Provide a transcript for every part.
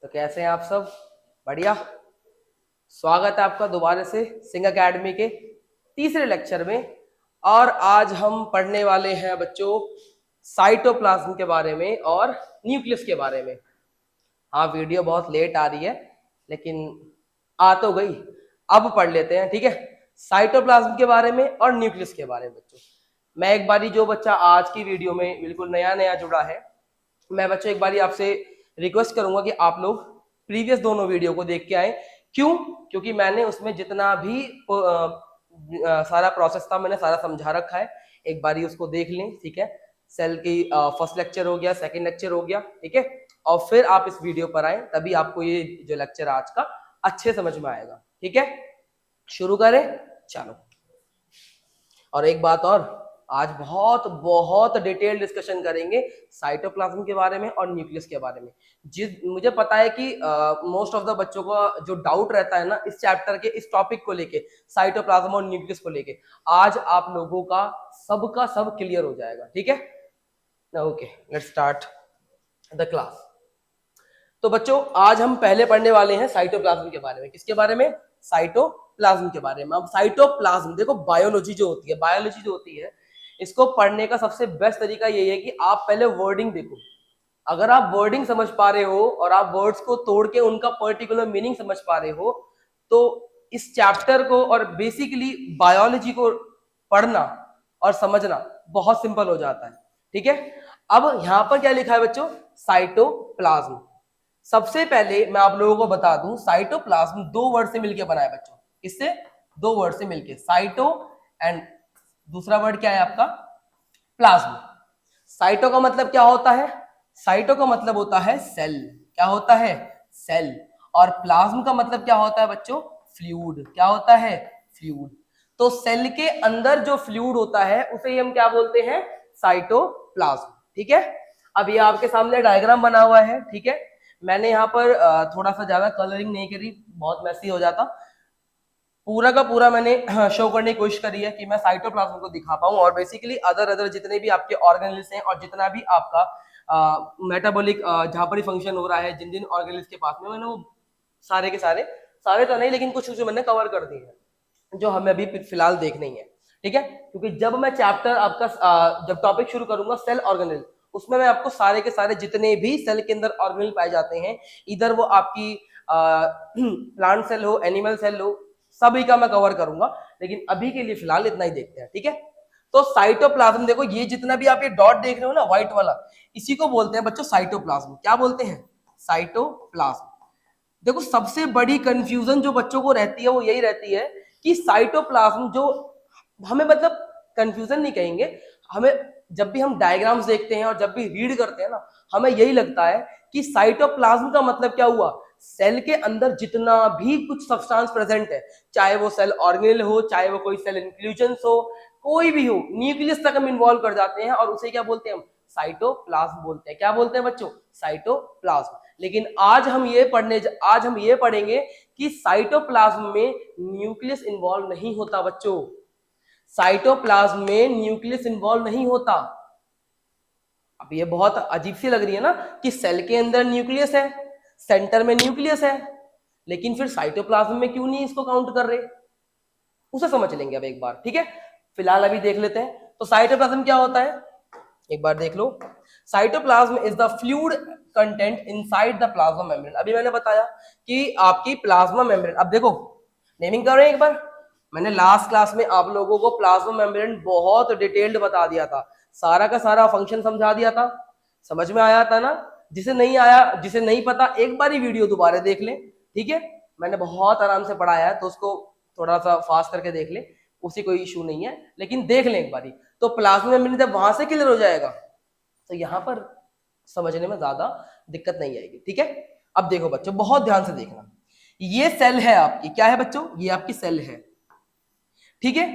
तो कैसे हैं आप सब? बढ़िया। स्वागत है आपका दोबारा से सिंह एकेडमी के तीसरे लेक्चर में। और आज हम पढ़ने वाले हैं बच्चों साइटोप्लाज्म के बारे में और न्यूक्लियस के बारे में। हाँ, वीडियो बहुत लेट आ रही है लेकिन आ तो गई। अब पढ़ लेते हैं, ठीक है। साइटोप्लाज्म के बारे में और न्यूक्लियस के बारे में बच्चों। मैं एक बारी, जो बच्चा आज की वीडियो में बिल्कुल नया नया जुड़ा है, मैं बच्चों एक बारी आपसे रिक्वेस्ट करूंगा कि आप लोग प्रीवियस दोनों वीडियो को देख के आए। क्यों? क्योंकि मैंने उसमें जितना भी सारा प्रोसेस था मैंने सारा समझा रखा है। एक बारी उसको देख लें, ठीक है। सेल की फर्स्ट लेक्चर हो गया, सेकंड लेक्चर हो गया, ठीक है। और फिर आप इस वीडियो पर आए, तभी आपको ये जो लेक्चर आज का अच्छे समझ में आएगा, ठीक है। शुरू करें, चलो। और एक बात और, आज बहुत बहुत डिटेल डिस्कशन करेंगे साइटोप्लाज्म के बारे में और न्यूक्लियस के बारे में। जिस मुझे पता है कि मोस्ट ऑफ द बच्चों का जो डाउट रहता है ना इस चैप्टर के, इस टॉपिक को लेके, साइटोप्लाज्म और न्यूक्लियस को लेके, आज आप लोगों का सब क्लियर हो जाएगा, ठीक है। Okay, let's start the class. तो बच्चों आज हम पहले पढ़ने वाले हैं साइटोप्लाज्म के बारे में। किसके बारे में? साइटोप्लाज्म के बारे में। अब साइटोप्लाज्म देखो, बायोलॉजी जो होती है इसको पढ़ने का सबसे बेस्ट तरीका यही है कि आप पहले वर्डिंग देखो। अगर आप वर्डिंग समझ पा रहे हो और आप वर्ड्स को तोड़ के उनका पर्टिकुलर मीनिंग समझ पा रहे हो, तो इस चैप्टर को और बेसिकली बायोलॉजी को पढ़ना और समझना बहुत सिंपल हो जाता है, ठीक है। अब यहां पर क्या लिखा है बच्चों? साइटोप्लाज्म। सबसे पहले मैं आप लोगों को बता दूं, साइटोप्लाज्म दो वर्ड से मिलकर बना है बच्चों। किससे? दो वर्ड से मिलकर, साइटो एंड दूसरा वर्ड क्या है आपका? प्लाज्म। साइटो का मतलब क्या होता है? साइटो का मतलब होता है सेल। क्या होता है? सेल। और प्लाज्म का मतलब क्या होता है बच्चों? फ्लूइड। क्या होता है? फ्लूइड। तो सेल के अंदर जो फ्लूइड होता है उसे हम क्या बोलते हैं? साइटोप्लाज्म, ठीक है। अब ये आपके सामने डायग्राम बना हुआ है, ठीक है। मैंने यहाँ पर थोड़ा सा ज्यादा कलरिंग नहीं करी, बहुत मैसी हो जाता। पूरा का पूरा मैंने शो करने की कोशिश करी है कि मैं साइटोप्लाज्म को दिखा पाऊं, और बेसिकली अदर जितने भी आपके ऑर्गेनल्स हैं और जितना भी आपका मेटाबॉलिक जहां पर ही फंक्शन हो रहा है, जिन जिन ऑर्गेनल्स के पास में, मैंने वो सारे के सारे, सारे तो नहीं लेकिन कुछ कुछ मैंने कवर कर दिए हैं जो हमें अभी फिलहाल देखने ही है, ठीक है। क्योंकि जब मैं चैप्टर आपका जब टॉपिक शुरू करूंगा सेल ऑर्गेनल, उसमें मैं आपको सारे के सारे जितने भी सेल के अंदर ऑर्गेनल पाए जाते हैं, इधर वो आपकी प्लांट सेल हो, एनिमल सेल हो, सभी का मैं कवर करूंगा। लेकिन अभी के लिए फिलहाल इतना ही देखते हैं, ठीक है। तो साइटोप्लाज्म देखो, ये जितना भी आप ये डॉट देख रहे हो ना, व्हाइट वाला, इसी को बोलते हैं बच्चों साइटोप्लाज्म। क्या बोलते हैं? साइटोप्लाज्म। देखो, सबसे बड़ी कंफ्यूजन जो बच्चों को रहती है वो यही रहती है कि साइटोप्लाज्म जो हमें, मतलब कंफ्यूजन नहीं कहेंगे, हमें जब भी हम डायग्राम्स देखते हैं और जब भी रीड करते हैं ना, हमें यही लगता है कि साइटोप्लाज्म का मतलब क्या हुआ? सेल के अंदर जितना भी कुछ सब्सटेंस प्रेजेंट है, चाहे वो सेल ऑर्गेनेल हो, चाहे वो कोई सेल इंक्लूजन हो, कोई भी हो, न्यूक्लियस तक हम इन्वॉल्व कर जाते हैं और उसे क्या बोलते हैं? हम साइटोप्लाज्म बोलते हैं। क्या बोलते हैं बच्चों? साइटोप्लाज्म। लेकिन आज हम ये पढ़ेंगे कि साइटोप्लाज्म में न्यूक्लियस इन्वॉल्व नहीं होता बच्चों। साइटोप्लाज्म में न्यूक्लियस इन्वॉल्व नहीं होता। अब ये बहुत अजीब सी लग रही है ना कि सेल के अंदर न्यूक्लियस है, सेंटर में न्यूक्लियस है, लेकिन फिर साइटोप्लाज्म में क्यों नहीं इसको काउंट कर रहे? उसे समझ लेंगे अब एक बार, ठीक है। फिलहाल अभी देख लेते हैं तो साइटोप्लाज्म क्या होता है, एक बार देख लो। Cytoplasm is the fluid content inside the plasma membrane. अभी मैंने बताया कि आपकी प्लाज्मा मेम्ब्रेन, अब देखो नेमिंग कर रहे हैं एक बार। मैंने लास्ट क्लास में आप लोगों को प्लाज्मा मेम्ब्रेन बहुत डिटेल्ड बता दिया था, सारा का सारा फंक्शन समझा दिया था, समझ में आया था ना? जिसे नहीं आया, जिसे नहीं पता, एक बार ही वीडियो दोबारा देख ले, ठीक है। मैंने बहुत आराम से पढ़ाया है तो उसको थोड़ा सा फास्ट करके देख ले, उसी कोई इशू नहीं है, लेकिन देख ले एक बारी। तो प्लाज्मा मेम्ब्रेन जब वहां से क्लियर हो जाएगा तो यहां पर समझने में ज्यादा दिक्कत नहीं आएगी, ठीक है। अब देखो बच्चों, बहुत ध्यान से देखना, ये सेल है आपकी, क्या है बच्चों? ये आपकी सेल है, ठीक है।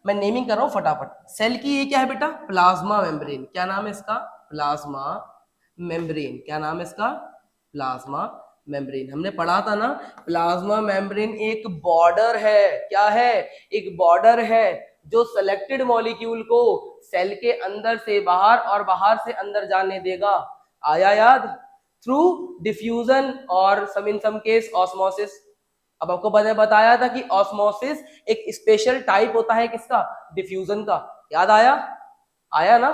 मैं नेमिंग कर रहा हूं फटाफट। सेल की ये क्या है बेटा? Plasma membrane. क्या नाम है इसका? Plasma membrane. क्या नाम है इसका? Plasma membrane. हमने पढ़ा था ना, प्लाज्मा मेम्ब्रेन एक बॉर्डर है। क्या है? एक बॉर्डर है जो सेलेक्टेड मॉलिक्यूल को सेल के अंदर से बाहर और बाहर से अंदर जाने देगा। आया याद? थ्रू डिफ्यूजन और सम इन सम केस ऑस्मोसिस। अब आपको मैंने बताया था कि ऑस्मोसिस एक स्पेशल टाइप होता है किसका, डिफ्यूजन का। याद आया, आया ना,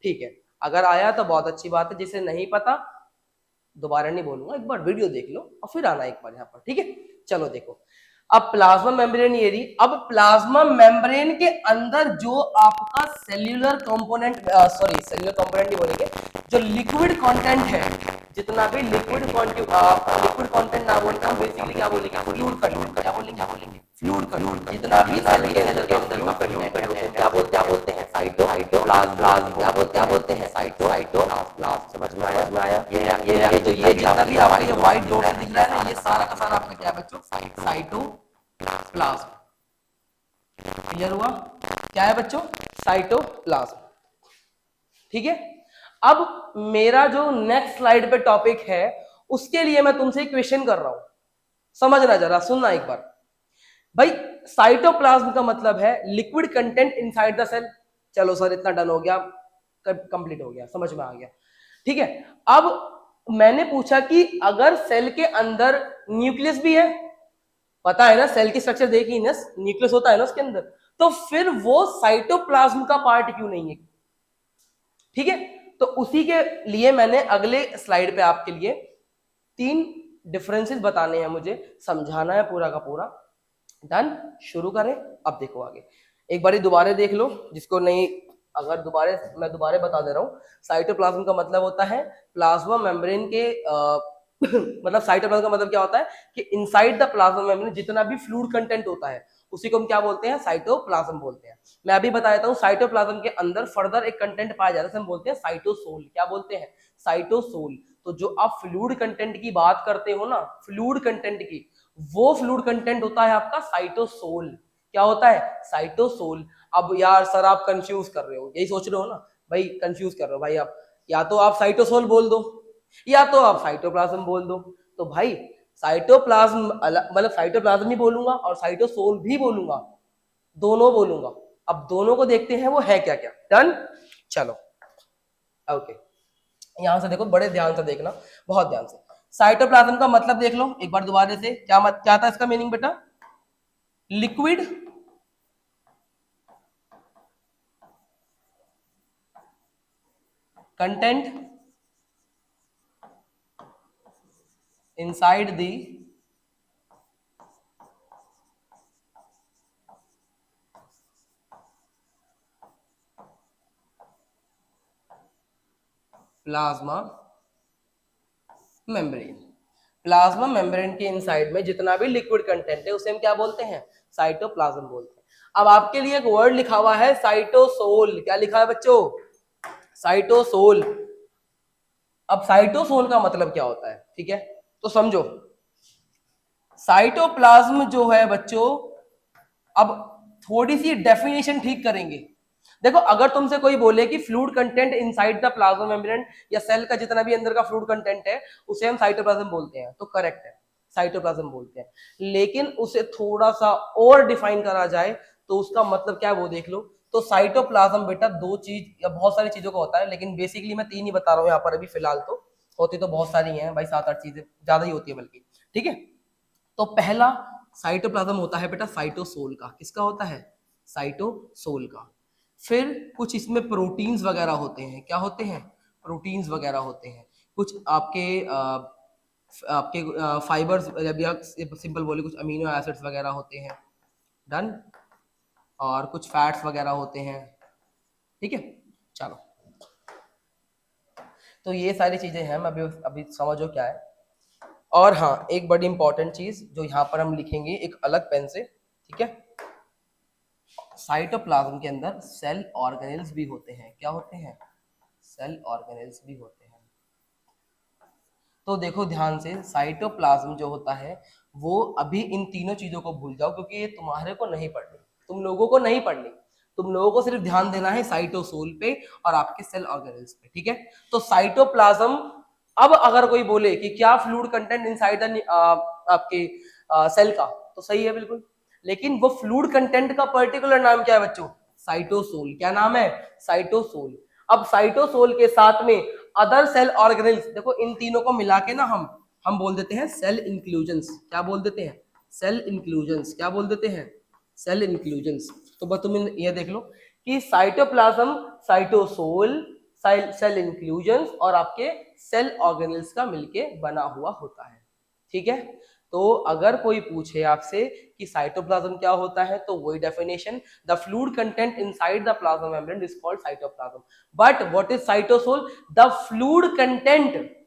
ठीक है। अगर आया तो बहुत अच्छी बात है, जिसे नहीं पता दोबारा नहीं बोलूंगा, एक बार वीडियो देख लो और फिर आना एक बार यहाँ पर, ठीक है। चलो देखो, अब प्लाज्मा मेम्ब्रेन ये रही। अब प्लाज्मा मेम्ब्रेन के अंदर जो आपका cellular component, sorry cellular component नहीं बोलेंगे, जो लिक्विड कंटेंट है, जितना भी लिक्विड कंटेंट ना बोलते हम बेसिकली क्या बोलेंगे, फ्लूइड कंटेंट। क्या बोलेंगे, फ्लूइड कंटेंट। जितना भी सेल के अंदर का कंटेंट है क्या बोलते हैं, साइटोप्लाज्म। क्या बोलते हैं, साइटोप्लाज्म। समझ में आया? ये जितना भी आपका ये व्हाइट डॉट दिख रहा है ना, ये सारा का सारा आपका क्या है बच्चों, साइटोप्लाज्म। क्लियर हुआ? क्या है बच्चों, साइटोप्लाज्म। ठीक है। अब मेरा जो नेक्स्ट स्लाइड पे टॉपिक है, उसके लिए मैं तुमसे क्वेश्चन कर रहा हूं, समझना जरा, सुनना एक बार भाई। साइटोप्लाज्म का मतलब है liquid content inside the cell. चलो सर इतना डन हो गया, कंप्लीट हो गया, समझ में आ गया, ठीक है। अब मैंने पूछा कि अगर सेल के अंदर न्यूक्लियस भी है, पता है ना, सेल की स्ट्रक्चर देखी ना, न्यूक्लियस होता है ना उसके अंदर, तो फिर वो साइटोप्लाज्म का पार्ट क्यों नहीं है? ठीक है। तो उसी के लिए मैंने अगले स्लाइड पे आपके लिए 3 डिफरेंसेस बताने हैं, मुझे समझाना है पूरा का पूरा। डन, शुरू करें। अब देखो आगे, एक बारी दोबारा देख लो जिसको नहीं, अगर मैं दोबारा बता दे रहा हूं। साइटोप्लाज्म का मतलब होता है प्लाज्मा मेम्ब्रेन के मतलब साइटोप्लाज्म का मतलब क्या होता है कि इनसाइड द प्लाज्मा मेम्ब्रेन जितना भी फ्लूइड कंटेंट होता है उसी को हम क्या बोलते हैं, साइटोप्लाज्म बोलते हैं। मैं अभी बता देता हूँ, साइटोप्लाज्म के अंदर फर्दर एक कंटेंट पाया जाता है, हम बोलते हैं साइटोसोल। क्या बोलते हैं, साइटोसोल। तो जो आप फ्लूइड कंटेंट की बात करते हो ना, फ्लूइड कंटेंट की, वो फ्लूइड कंटेंट होता है आपका साइटोसोल। क्या होता है, साइटोसोल। अब यार सर आप कंफ्यूज कर रहे हो, यही सोच रहे हो ना भाई, कंफ्यूज कर रहे हो भाई आप, या तो आप साइटोसोल बोल दो या तो आप साइटोप्लाज्म बोल दो। तो भाई साइटोप्लाज्म मतलब साइटोप्लाज्म ही बोलूंगा और साइटोसोल भी बोलूंगा, दोनों बोलूंगा। अब दोनों को देखते हैं वो है क्या क्या। डन, चलो ओके। यहां से देखो, बड़े ध्यान से देखना, बहुत ध्यान से। साइटोप्लाज्म का मतलब देख लो एक बार दोबारा से, क्या था इसका मीनिंग बेटा, liquid content inside the plasma membrane. Plasma membrane के इनसाइड में जितना भी लिक्विड कंटेंट है उसे हम क्या बोलते हैं, साइटोप्लाज्म बोलते हैं। अब आपके लिए एक वर्ड लिखा हुआ है साइटोसोल। क्या लिखा है बच्चों, साइटोसोल। अब साइटोसोल का मतलब क्या होता है, ठीक है, तो समझो। साइटोप्लाज्म जो है बच्चों, अब थोड़ी सी डेफिनेशन ठीक करेंगे। देखो, अगर तुमसे कोई बोले कि fluid content inside the plasma membrane, या सेल का जितना भी अंदर का फ्लूइड कंटेंट है उसे हम साइटोप्लाज्म बोलते हैं, तो करेक्ट है, साइटोप्लाज्म बोलते हैं। लेकिन उसे थोड़ा सा और डिफाइन करा जाए तो उसका मतलब क्या है वो देख लो। तो साइटोप्लाज्म बेटा दो चीज या बहुत सारी चीजों का होता है, लेकिन बेसिकली मैं 3 ही बता रहा हूँ यहाँ पर अभी फिलहाल। तो होती तो बहुत सारी हैं भाई, 7-8 चीजें ज्यादा ही होती है बल्कि, ठीक है। तो पहला साइटोप्लाज्म होता है बेटा साइटोसोल का। किसका होता है, साइटोसोल का। फिर कुछ इसमें प्रोटीन्स वगैरह होते हैं। क्या होते हैं, प्रोटीन्स वगैरह होते हैं। कुछ आपके फाइबर्स, या सिंपल बोले कुछ अमीनो एसिड्स वगैरह होते हैं। डन, और कुछ फैट्स वगैरह होते हैं, ठीक है। चलो, तो ये सारी चीजें हैं, मैं अभी समझो क्या है। और हाँ, एक बड़ी इंपॉर्टेंट चीज जो यहाँ पर हम लिखेंगे एक अलग पेन से, ठीक है। साइटोप्लाज्म के अंदर सेल ऑर्गेनेल्स भी होते हैं। क्या होते हैं, सेल ऑर्गेनेल्स भी होते हैं। तो देखो ध्यान से, साइटोप्लाज्म जो होता है वो, अभी इन तीनों चीजों को भूल जाओ क्योंकि ये तुम्हारे को नहीं पढ़नी, तुम लोगों को नहीं पढ़नी। तुम लोगों को सिर्फ ध्यान देना है साइटोसोल पे और आपके सेल ऑर्गेनेल्स पे, ठीक है। तो साइटोप्लाज्म, अब अगर कोई बोले कि क्या फ्लूइड कंटेंट इनसाइड द आपके सेल का, तो सही है बिल्कुल। लेकिन वो फ्लूइड कंटेंट का पर्टिकुलर नाम क्या है बच्चों, साइटोसोल। क्या नाम है, साइटोसोल। अब साइटोसोल के साथ में अदर सेल ऑर्गेनेल्स, देखो इन तीनों को मिला के ना हम बोल देते हैं सेल इंक्लूजन्स। क्या बोल देते हैं? Cell inclusions. क्या बोल देते हैं? Cell inclusions. तो बस तुम ये देख लो कि साइटोप्लाज्म, साइटोसोल, सेल इंक्लूजन्स और आपके सेल ऑर्गेनेल्स का मिलके बना हुआ होता है। ठीक है, तो अगर कोई पूछे आपसे कि साइटोप्लाज्म क्या होता है, तो वही definition, the fluid content inside the plasma membrane is called cytoplasm. But what is cytosol? The fluid content.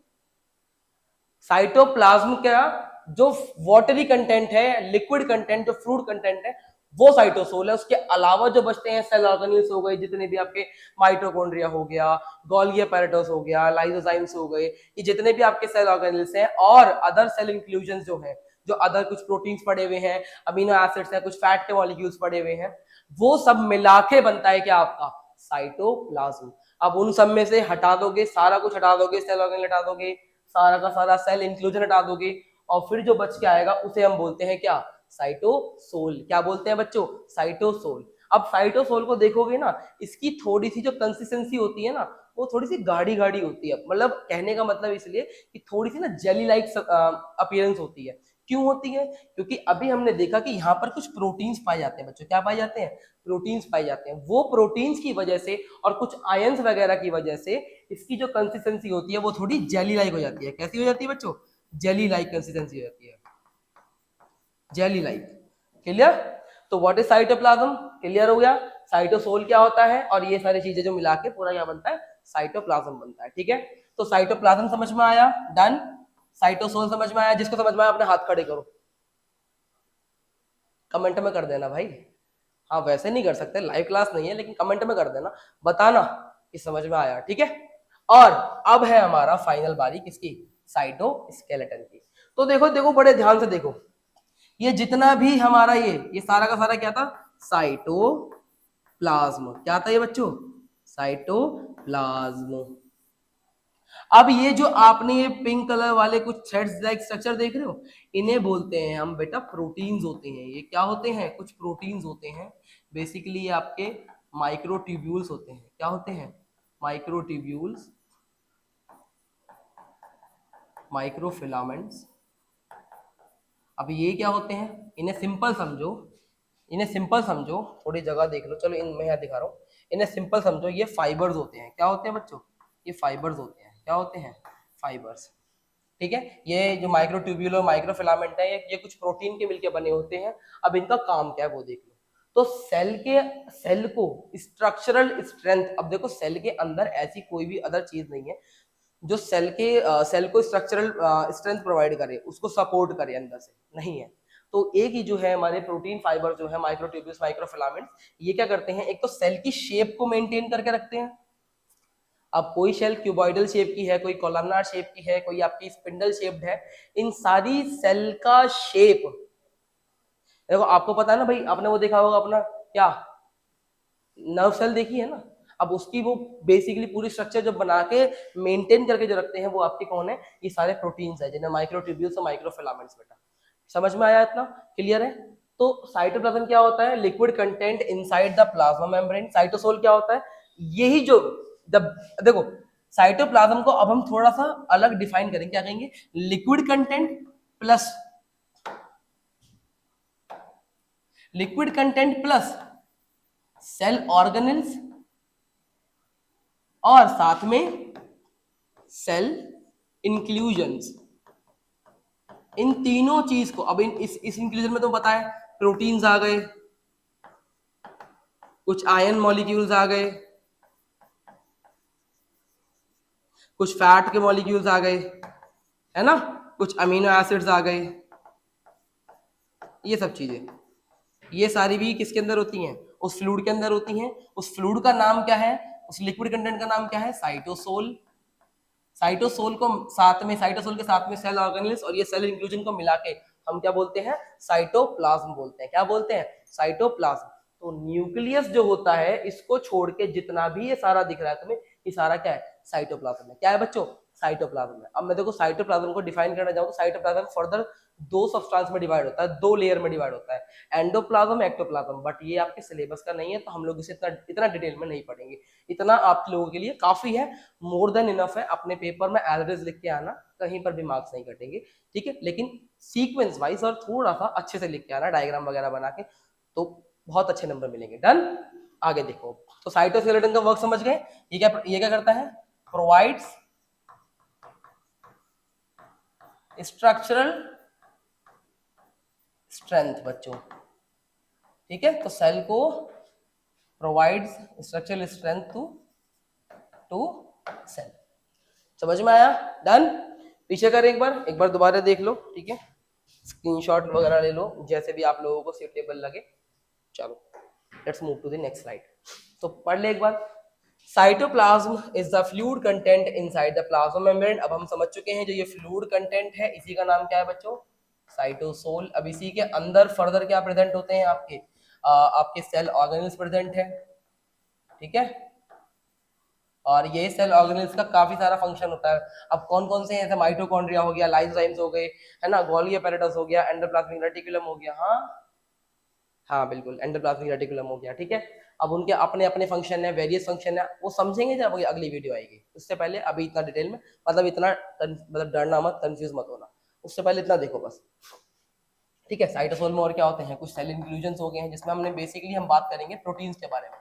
Cytoplasm क्या, जो वाटरी कंटेंट है, लिक्विड कंटेंट, जो फ्लूइड कंटेंट है, वो साइटोसोल है। उसके अलावा जो बचते हैं सेल ऑर्गेनेल्स हो गए, जितने भी आपके माइटोकॉन्ड्रिया हो गया, गोल्गी अपैरेटस हो गया, लाइसोजाइम्स हो गए, ये जितने भी आपके सेल ऑर्गेनेल्स हैं, और अदर सेल इंक्लूजन्स जो हैं, जो अदर कुछ प्रोटीन्स पड़े हुए हैं, अमीनो एसिड्स हैं, कुछ फैट के मॉलिक्यूल्स पड़े हुए हैं, वो सब मिला के बनता है क्या आपका साइटोप्लाज्म। अब उन सब में से हटा दोगे, सारा कुछ हटा दोगे, सेल ऑर्गेनेल हटा दोगे, सारा का सारा सेल इंक्लूजन हटा दोगे, और फिर जो बच के आएगा उसे हम बोलते हैं क्या? साइटोसोल। क्या बोलते हैं बच्चों? साइटोसोल। अब साइटोसोल को देखोगे ना, इसकी थोड़ी सी जो कंसिस्टेंसी होती है ना, वो थोड़ी सी गाढ़ी गाढ़ी होती है। मतलब कहने का मतलब इसलिए कि थोड़ी सी ना जेली लाइक अपीयरेंस होती है। क्यों होती है? क्योंकि अभी हमने देखा कि यहाँ पर कुछ प्रोटीन्स पाए जाते हैं बच्चों। क्या पाए जाते हैं? प्रोटीन्स पाए जाते हैं। वो प्रोटीन्स की वजह से और कुछ आयंस वगैरह की वजह से इसकी जो कंसिस्टेंसी होती है वो थोड़ी जेली लाइक हो जाती है। कैसी हो जाती है बच्चों? जेली लाइक कंसिस्टेंसी हो जाती है, जेली लाइक। क्लियर? तो व्हाट इज साइटोप्लाज्म? क्लियर हो गया। साइटोसोल क्या होता है, और ये सारी चीजें जो मिला के पूरा क्या बनता है? साइटोप्लाज्म बनता है। ठीक है, तो साइटोप्लाज्म समझ में आया? डन। साइटोसोल समझ में आया? जिसको समझ में आया अपने हाथ खड़े करो, कमेंट में कर देना भाई। हाँ, वैसे नहीं कर सकते, लाइव क्लास नहीं है, लेकिन कमेंट में कर देना, बताना कि समझ में आया। ठीक है, और अब है हमारा फाइनल बारी किसकी? साइटोस्केलेटन की। तो देखो देखो बड़े ध्यान से देखो, ये जितना भी हमारा ये सारा का सारा क्या था? साइटोप्लाज्म। क्या था ये बच्चों? साइटोप्लाज्म। अब ये जो आपने ये पिंक कलर वाले कुछ थ्रेड्स लाइक स्ट्रक्चर देख रहे हो, इन्हें बोलते हैं हम बेटा प्रोटीन्स होते हैं। ये क्या होते हैं? कुछ प्रोटीन्स होते हैं। बेसिकली ये आपके माइक्रोट्यूब्यूल्स होते हैं। क्या होते हैं? Microtubules, microfilaments. अब ये क्या होते हैं? इन्हें सिंपल समझो, इन्हें सिंपल समझो, थोड़ी जगह देख लो, चलो इन मैं यहाँ दिखा रहा हूँ। इन्हें सिंपल समझो, ये फाइबर्स होते हैं। क्या होते हैं बच्चों? ये फाइबर्स होते हैं। क्या होते हैं? फाइबर्स। ठीक है, ये जो माइक्रोट्यूब्यूल और माइक्रोफिलामेंट है, ये कुछ प्रोटीन के मिलके बने होते हैं। अब इनका काम क्या है वो देख लो। तो सेल को स्ट्रक्चरल स्ट्रेंथ, अब देखो सेल के अंदर ऐसी कोई भी अदर चीज नहीं है जो सेल को स्ट्रक्चरल स्ट्रेंथ प्रोवाइड करे, उसको सपोर्ट करे, अंदर से नहीं है। तो एक ही जो है हमारे प्रोटीन फाइबर जो है माइक्रोट्यूब्यूल्स, माइक्रोफिलामेंट्स, ये क्या करते हैं? एक तो सेल की शेप को मेंटेन करके रखते हैं। अब कोई सेल क्यूबॉइडल शेप की है, कोई कॉलमनार शेप की है, कोई आपकी स्पिंडल शेप्ड है। इन सारी सेल का शेप, देखो आपको पता है ना भाई, आपने वो देखा होगा अपना क्या, नर्व सेल देखी है ना। अब उसकी वो बेसिकली पूरी स्ट्रक्चर जो बना के मेंटेन करके जो रखते हैं वो आपके कौन है? ये सारे प्रोटीन्स है, जिन्हें माइक्रोट्यूब्यूल्स और माइक्रोफिलामेंट्स बेटा। समझ में आया इतना? क्लियर है? तो साइटोप्लाज्म क्या होता है? Liquid content inside the plasma membrane. Cytosol क्या होता है? यही जो देखो, साइटोप्लाज्म को अब हम थोड़ा सा अलग डिफाइन करेंगे। क्या कहेंगे? Liquid content plus, liquid content plus cell organelles, और साथ में सेल इंक्लूजन्स। इन तीनों चीज को अब इस इंक्लूजन में तो बताएं, प्रोटीन्स आ गए, कुछ आयन मॉलिक्यूल्स आ गए, कुछ फैट के मॉलिक्यूल्स आ गए, है ना, कुछ अमीनो एसिड्स आ गए। ये सब चीजें, ये सारी भी किसके अंदर होती हैं? उस फ्लूइड के अंदर होती हैं। उस फ्लूइड का नाम क्या है? उस लिक्विड कंटेंट का नाम क्या है? साइटोसोल। साइटोसोल को साथ में, साइटोसोल के साथ में सेल ऑर्गेनेल्स और ये सेल इंक्लूजन को मिला के हम क्या बोलते हैं? साइटोप्लाज्म बोलते हैं। क्या बोलते हैं? साइटोप्लाज्म। तो न्यूक्लियस जो होता है, इसको छोड़ के जितना भी ये सारा दिख रहा है तुम्हें, ये सारा क्या है? साइटोप्लाज्म है। क्या है बच्चों? साइटोप्लाज्म है। अब मैं देखो साइटोप्लाज्म को डिफाइन करना चाहूँ तो साइटोप्लाज्म फर्दर दो सब्सटेंस में डिवाइड होता है, दो लेयर में डिवाइड होता है, एंडोप्लाज्म, एक्टोप्लाज्म। बट ये आपके सिलेबस का नहीं है तो हम लोग इसे इतना इतना डिटेल में नहीं पढ़ेंगे। इतना आप लोगों के लिए काफी है, मोर देन इनफ है। अपने पेपर में एज इट इज लिख के आना, कहीं पर भी मार्क्स नहीं कटेंगे, ठीक है। लेकिन सीक्वेंस वाइज और थोड़ा सा अच्छे से लिख के आना, डायग्राम वगैरह बना के, तो बहुत अच्छे नंबर मिलेंगे। डन। आगे देखो, तो साइटोस्केलेटन का वर्क समझ गए। ये क्या करता है, प्रोवाइड्स स्ट्रक्चरल स्ट्रेंथ बच्चों, ठीक है। तो सेल को provides structural strength to cell. समझ में आया? डन। पीछे कर एक बार दोबारा देख लो, ठीक है। स्क्रीनशॉट वगैरह ले लो, जैसे भी आप लोगों को सूटेबल लगे। चलो let's move to the next slide. तो पढ़ ले एक बार। Cytoplasm is the fluid content inside the plasma membrane. अब हम समझ चुके हैं जो ये फ्लूइड कंटेंट है, इसी का नाम क्या है बच्चों, साइटोसोल। अब इसी के अंदर फर्दर क्या प्रेजेंट होते हैं, आपके सेल ऑर्गेनेल्स प्रेजेंट है, ठीक है। और ये सेल ऑर्गेनेल्स का काफी सारा फंक्शन होता है। अब कौन कौन से हैं, जैसे माइटोकॉन्ड्रिया हो गया, लाइसोजाइम्स हो गए, है ना, गोल्गी एपेरेटस हो गया, एंडोप्लाज्मिक रेटिकुलम हो गया, हाँ हाँ बिल्कुल, एंडोप्लाज्मिक रेटिकुलम हो गया, ठीक है। अब उनके अपने अपने फंक्शन है, वेरियस फंक्शन है, वो समझेंगे जब अगली वीडियो आएगी। उससे पहले अभी इतना डिटेल में, मतलब इतना मतलब डरना मत, कंफ्यूज मत होना, उससे पहले इतना देखो बस, ठीक है। साइटोसोल में और क्या होते हैं, कुछ सेल इंक्लूजन्स हो गए हैं, जिसमें हमने बेसिकली हम बात करेंगे प्रोटीन्स के बारे में।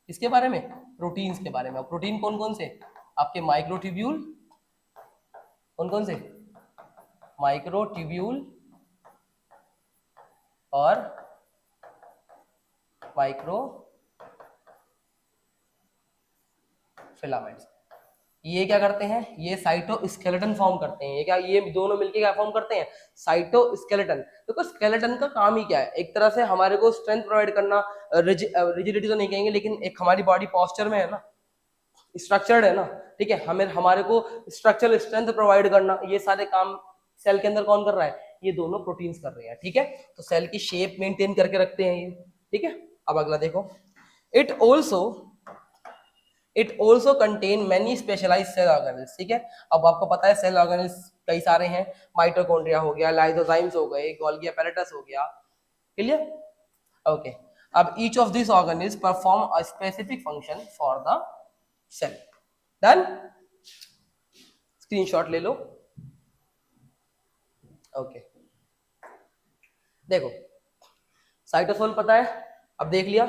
किसके बारे में, प्रोटीन्स के बारे में। प्रोटीन कौन कौन से, आपके माइक्रोट्यूब्यूल, कौन कौन से, माइक्रोट्यूब्यूल और माइक्रो फिलामेंट्स। ये क्या करते हैं, ये साइटोस्केलेटन फॉर्म करते हैं। ये क्या, ये दोनों मिलके क्या फॉर्म करते हैं, साइटोस्केलेटन। देखो स्केलेटन का काम ही क्या है, एक तरह से हमारे को स्ट्रेंथ प्रोवाइड करना, रिजिडिटी तो नहीं कहेंगे, लेकिन एक हमारी बॉडी पॉस्चर में है ना, स्ट्रक्चर्ड है ना, ठीक है। हमें हमारे को स्ट्रक्चरल स्ट्रेंथ प्रोवाइड करना, ये सारे काम सेल के अंदर कौन कर रहा है, ये दोनों प्रोटीन्स कर रहे हैं, ठीक है। तो सेल की शेप मेंटेन करके रखते हैं ये, ठीक है। अब अगला देखो, it also contain many specialised cell organelles, ठीक है। अब आपको पता है सेल ऑर्गेनेल्स कई सारे हैं, माइटोकॉन्ड्रिया हो गया, लाइसोजाइम्स हो गए, गोल्गी एपेरेटस हो गया, क्लियर, ओके। अब each of this organelles perform a specific function for the cell. Done. Screenshot ले लो, ओके। देखो साइटोसोल पता है, अब देख लिया,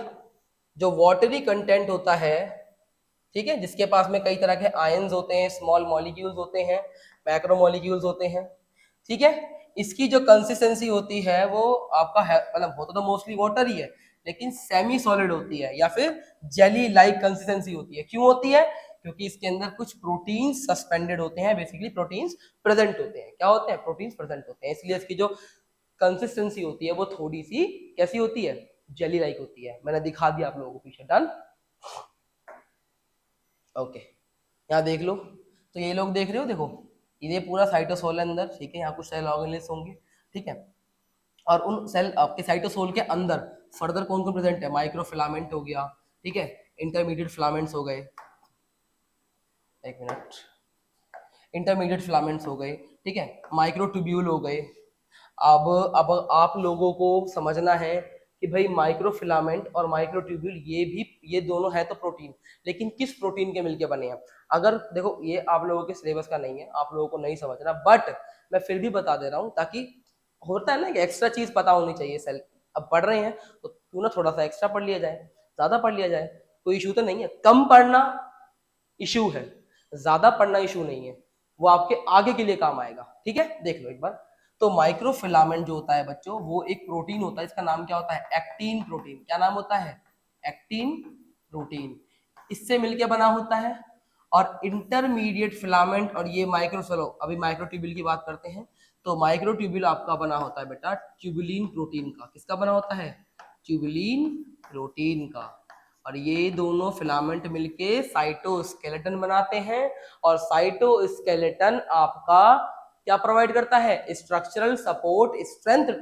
जो वाटरी कंटेंट होता है, ठीक है, जिसके पास में कई तरह के आयंस होते हैं, स्मॉल मॉलिक्यूल्स होते हैं, मैक्रो मॉलिक्यूल्स होते हैं, ठीक है। इसकी जो कंसिस्टेंसी होती है वो आपका मतलब होता तो मोस्टली वाटर ही है, लेकिन सेमी सॉलिड होती है या फिर जेली लाइक कंसिस्टेंसी होती है। क्यों होती है, क्योंकि इसके अंदर कुछ प्रोटीन्स सस्पेंडेड होते हैं, बेसिकली प्रोटीन्स प्रेजेंट होते हैं। क्या होते हैं, प्रोटीन्स प्रेजेंट होते हैं, इसलिए इसकी जो कंसिस्टेंसी होती है वो थोड़ी सी कैसी होती है, जेली लाइक होती है। मैंने दिखा दिया आप लोगों को पीछे। Done, okay. यहाँ देख लो, तो ये लोग देख रहे हो, देखो ये पूरा साइटोसोल है अंदर, ठीक है। यहाँ कुछ सेल ऑर्गेनेल्स होंगे, ठीक है। और उन सेल आपके साइटोसोल के अंदर फर्दर कौन कौन प्रेजेंट है, माइक्रोफिलामेंट हो गया, ठीक है, इंटरमीडिएट फिलामेंट्स हो गए, एक मिनट, इंटरमीडिएट फिलामेंट्स हो गए, ठीक है, माइक्रोट्यूब्यूल हो गए। अब आप लोगों को समझना है कि भाई माइक्रोफिलामेंट और माइक्रोट्यूब्यूल ये दोनों है तो प्रोटीन, लेकिन किस प्रोटीन के मिलके बने हैं। अगर देखो ये आप लोगों के सिलेबस का नहीं है, आप लोगों को नहीं समझना, बट मैं फिर भी बता दे रहा हूँ, ताकि होता है ना कि एक्स्ट्रा चीज पता होनी चाहिए। सेल अब पढ़ रहे हैं तो क्यों ना थोड़ा सा एक्स्ट्रा पढ़ लिया जाए, ज्यादा पढ़ लिया जाए, कोई इशू तो नहीं है। कम पढ़ना इशू है, ज्यादा पढ़ना इशू नहीं है, वो आपके आगे के लिए काम आएगा, ठीक है। देख लो एक बार, तो माइक्रोफिलामेंट जो होता है बच्चों, वो एक प्रोटीन होता है, इसका नाम क्या होता है, एक्टिन प्रोटीन। क्या नाम होता है, एक्टिन प्रोटीन, इससे मिलके बना होता है। और इंटरमीडिएट फिलामेंट और ये माइक्रोफिलो, अभी माइक्रोट्यूब्यूल की बात करते हैं, तो माइक्रोट्यूब्यूल आपका बना होता है बेटा ट्यूबुलिन प्रोटीन का। किसका बना होता है, ट्यूबुलिन प्रोटीन का। और ये दोनों फिलामेंट मिलके साइटोस्केलेटन बनाते हैं, और साइटोस्केलेटन आपका क्या प्रोवाइड करता है, स्ट्रक्चरल सपोर्ट स्ट्रेंथ,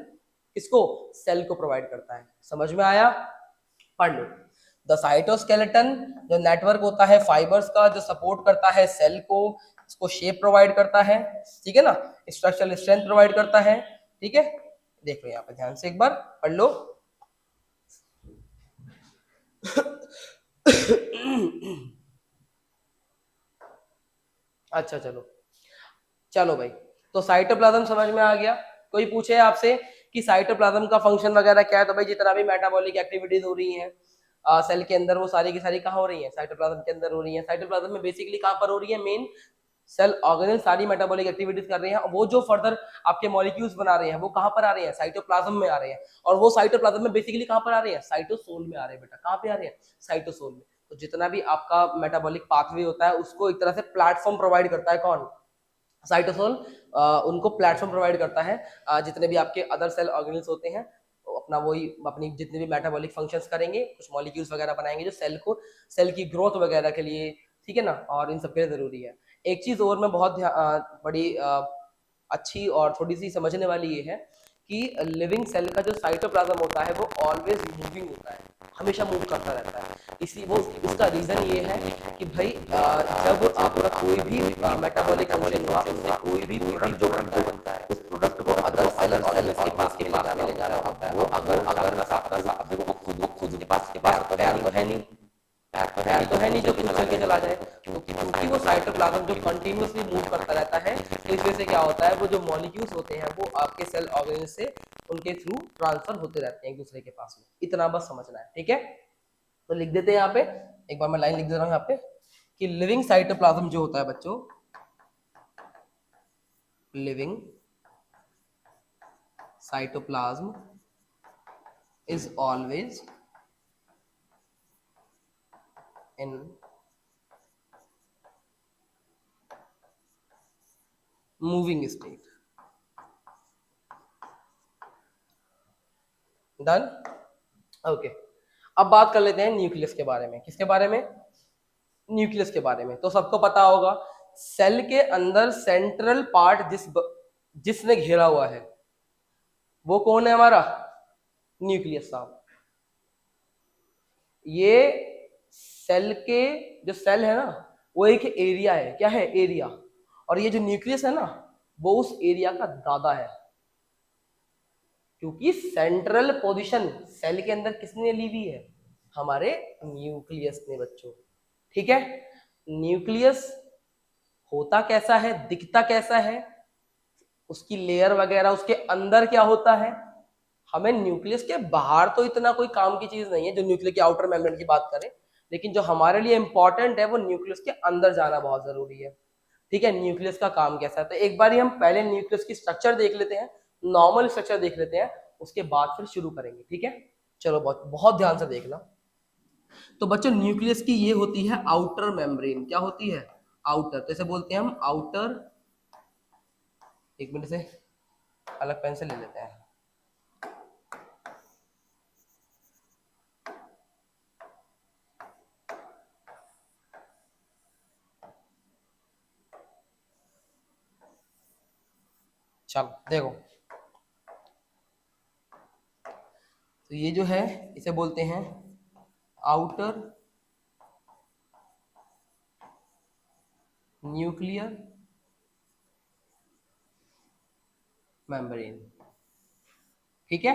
किसको, सेल को प्रोवाइड करता है। समझ में आया, पढ़ लो। द साइटोस्केलेटन जो नेटवर्क होता है फाइबर्स का, जो सपोर्ट करता है सेल को, इसको शेप प्रोवाइड करता है, ठीक है ना, स्ट्रक्चरल स्ट्रेंथ प्रोवाइड करता है, ठीक है। देख लो यहाँ पे ध्यान से एक बार पढ़ लो। अच्छा चलो चलो भाई, तो साइटोप्लाज्म समझ में आ गया। कोई पूछे आपसे कि साइटोप्लाज्म का फंक्शन वगैरह क्या है, तो भाई जितना भी मेटाबॉलिक एक्टिविटीज हो रही हैं सेल के अंदर, वो सारी की सारी कहाँ हो रही हैं, साइटोप्लाज्म के अंदर हो रही हैं। साइटोप्लाज्म में बेसिकली कहाँ पर हो रही है, मेन सेल ऑर्गेनल सारी मेटाबॉलिक एक्टिविटीज कर रहे हैं। वो जो फर्दर आपके मॉलिक्यूल्स बना रहे हैं वो कहाँ पर आ रहे हैं, साइटोप्लाज्म में आ रहे हैं। और वो साइटोप्लाज्म में बेसिकली कहाँ पर आ रहे हैं, साइटोसोल में आ रहे हैं बेटा। कहाँ पे आ रहे हैं, साइटोसोल में। तो जितना भी आपका मेटाबॉलिक पाथवे होता है उसको एक तरह से प्लेटफॉर्म प्रोवाइड करता है कौन, साइटोसोल। उनको प्लेटफॉर्म प्रोवाइड करता है। जितने भी आपके अदर सेल ऑर्गेनल्स होते हैं तो अपना वही अपनी जितने भी मेटाबॉलिक फंक्शंस करेंगे, कुछ मॉलिक्यूल्स वगैरह बनाएंगे जो सेल को, सेल की ग्रोथ वगैरह के लिए, ठीक है ना, और इन सब के लिए जरूरी है। एक चीज और मैं बहुत बड़ी अच्छी और थोड़ी सी समझने वाली ये है कि लिविंग सेल का जो साइटोप्लाज्म होता है वो ऑलवेज मूविंग होता है, हमेशा मूव करता रहता है। इसी वो उसका रीजन ये है कि भाई जब आपका कोई भी मेटाबॉलिक फंक्शन हुआ उससे कोई भी प्रोडक्ट जो बनता है उस प्रोडक्ट को अदर सेल के पास ले जाना होता है। वो अगर अगर आपका वो खुद के पास पैर तो है नहीं, पैर तो है नहीं जो खुद चल के चला जाए, क्योंकि वो साइटोप्लाज्म जो कंटिन्यूअसली मूव करता रहता है, तो इस वजह से क्या होता है, वो जो मॉलिक्यूल्स होते हैं वो आपके सेल ऑर्गेनल से उनके थ्रू ट्रांसफर होते रहते हैं एक दूसरे के पास में। इतना बस समझना है, ठीक है। तो लिख देते हैं यहाँ पे, एक बार मैं लाइन लिख दे रहा हूँ यहाँ पे कि लिविंग साइटोप्लाज्म जो होता है बच्चों, living cytoplasm is always in moving state. Done, okay. अब बात कर लेते हैं न्यूक्लियस के बारे में। किसके बारे में, न्यूक्लियस के बारे में। तो सबको पता होगा सेल के अंदर सेंट्रल पार्ट जिसने घेरा हुआ है वो कौन है, हमारा न्यूक्लियस साहब। ये सेल के जो सेल है ना वो एक एरिया है, क्या है, एरिया। और ये जो न्यूक्लियस है ना वो उस एरिया का दादा है, क्योंकि सेंट्रल पोजीशन सेल के अंदर किसने ली हुई है, हमारे न्यूक्लियस ने बच्चों, ठीक है। न्यूक्लियस होता कैसा है, दिखता कैसा है, उसकी लेयर वगैरह, उसके अंदर क्या होता है, हमें न्यूक्लियस के बाहर तो इतना कोई काम की चीज नहीं है जो न्यूक्लियस की आउटर मेम्ब्रेन की बात करें, लेकिन जो हमारे लिए इंपॉर्टेंट है वो न्यूक्लियस के अंदर जाना बहुत जरूरी है, ठीक है। न्यूक्लियस का काम कैसा है, तो एक बार हम पहले न्यूक्लियस की स्ट्रक्चर देख लेते हैं, नॉर्मल स्ट्रक्चर देख लेते हैं, उसके बाद फिर शुरू करेंगे, ठीक है। चलो बहुत बहुत ध्यान से देखना। तो बच्चों न्यूक्लियस की ये होती है आउटर मेम्ब्रेन, क्या होती है, आउटर। तो इसे बोलते हैं हम आउटर, एक मिनट से अलग पेन से ले लेते हैं। चलो देखो, तो ये जो है इसे बोलते हैं आउटर न्यूक्लियर मेम्ब्रेन, ठीक है।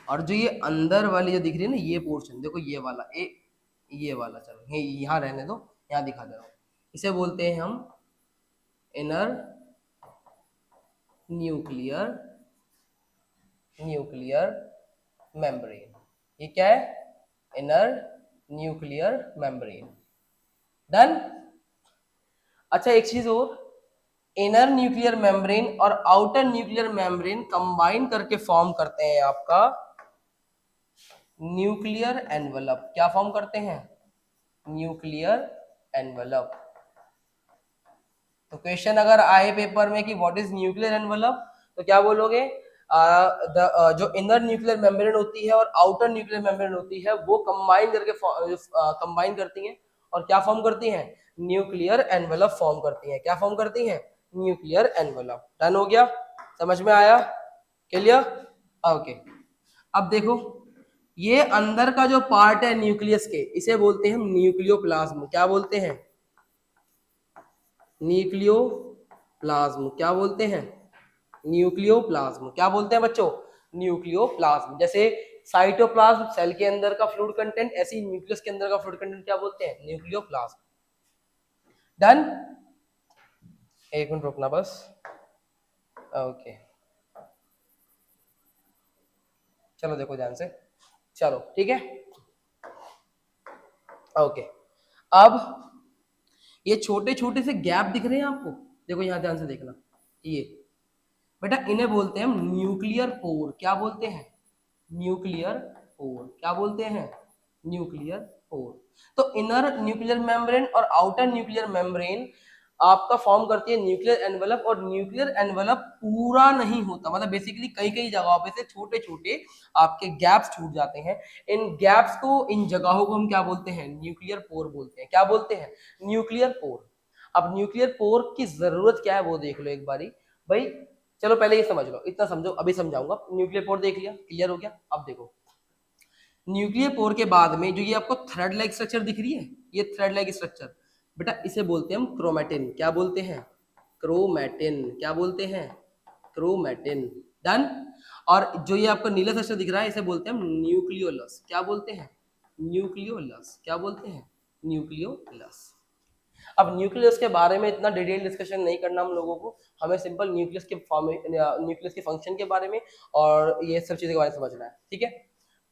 और जो ये अंदर वाली जो दिख रही है ना ये पोर्शन, देखो ये वाला ये वाला, चलो ये यहाँ रहने दो, यहाँ दिखा दे रहा हूँ। इसे बोलते हैं हम इनर न्यूक्लियर न्यूक्लियर मेम्ब्रेन। ये क्या है, इनर न्यूक्लियर मेम्ब्रेन। डन। अच्छा एक चीज और, इनर न्यूक्लियर मेम्ब्रेन और आउटर न्यूक्लियर मेम्ब्रेन कंबाइन करके फॉर्म करते हैं आपका न्यूक्लियर एनवलप। क्या फॉर्म करते हैं, न्यूक्लियर एनवलप। तो क्वेश्चन अगर आए पेपर में कि व्हाट इज न्यूक्लियर एनवलप, तो क्या बोलोगे, जो इनर न्यूक्लियर मेम्ब्रेन होती है और आउटर न्यूक्लियर मेम्ब्रेन होती है वो कंबाइन करके कंबाइन करती हैं और क्या फॉर्म करती हैं, न्यूक्लियर एनवलप फॉर्म करती हैं। क्या फॉर्म करती हैं, न्यूक्लियर एनवलप। डन हो गया, समझ में आया, क्लियर, ओके। अब देखो ये अंदर का जो पार्ट है न्यूक्लियस के, इसे बोलते हैं हम न्यूक्लियोप्लाज्म। क्या बोलते हैं? न्यूक्लियोप्लाज्म। क्या बोलते हैं? न्यूक्लियोप्लाज्म। क्या बोलते हैं बच्चों? न्यूक्लियोप्लाज्म। जैसे साइटोप्लाज्म सेल के अंदर का फ्लूइड कंटेंट, ऐसे ही न्यूक्लियस के अंदर का फ्लूइड कंटेंट क्या बोलते हैं? न्यूक्लियोप्लाज्म। डन? एक मिनट रुकना बस। ओके, चलो देखो ध्यान से, चलो ठीक है। ओके, अब ये छोटे छोटे से गैप दिख रहे हैं आपको, देखो यहाँ ध्यान से देखना, ये बेटा इन्हें बोलते हैं हम न्यूक्लियर पोर। क्या बोलते हैं? Nuclear pore. क्या बोलते हैं? Nuclear pore. तो इनर न्यूक्लियर मेम्ब्रेन और आउटर न्यूक्लियर मेम्ब्रेन आपका फॉर्म करती है न्यूक्लियर एनवेलप, और न्यूक्लियर एनवेलप पूरा नहीं होता, मतलब बेसिकली कई कई जगहों पे से छोटे छोटे आपके गैप्स छूट जाते हैं। इन गैप्स को, इन जगहों को हम क्या बोलते हैं? न्यूक्लियर पोर बोलते हैं। क्या बोलते हैं? Nuclear pore. अब न्यूक्लियर पोर की जरूरत क्या है वो देख लो एक बारी भाई। चलो पहले ये समझ लो, इतना समझो, अभी समझाऊंगा। न्यूक्लियर पोर देख लिया, क्लियर हो गया। अब देखो न्यूक्लियर पोर के बाद में जो ये आपको थ्रेड लाइक स्ट्रक्चर दिख रही है, ये थ्रेड लाइक स्ट्रक्चर, बेटा इसे बोलते हैं हम क्रोमैटिन। क्या बोलते हैं? क्रोमैटिन। क्या बोलते हैं? क्रोमैटिन। डन? और जो ये आपको नीला स्ट्रक्चर दिख रहा है, इसे बोलते हैं हम न्यूक्लियोलस। क्या बोलते हैं? न्यूक्लियोलस। क्या बोलते हैं? न्यूक्लियोलस। अब न्यूक्लियस के बारे में इतना डिटेल डिस्कशन नहीं करना हम लोगों को, हमें सिंपल न्यूक्लियस के फॉर्म, न्यूक्लियस के फंक्शन के बारे में और ये सब चीजों के बारे में समझना है, ठीक है।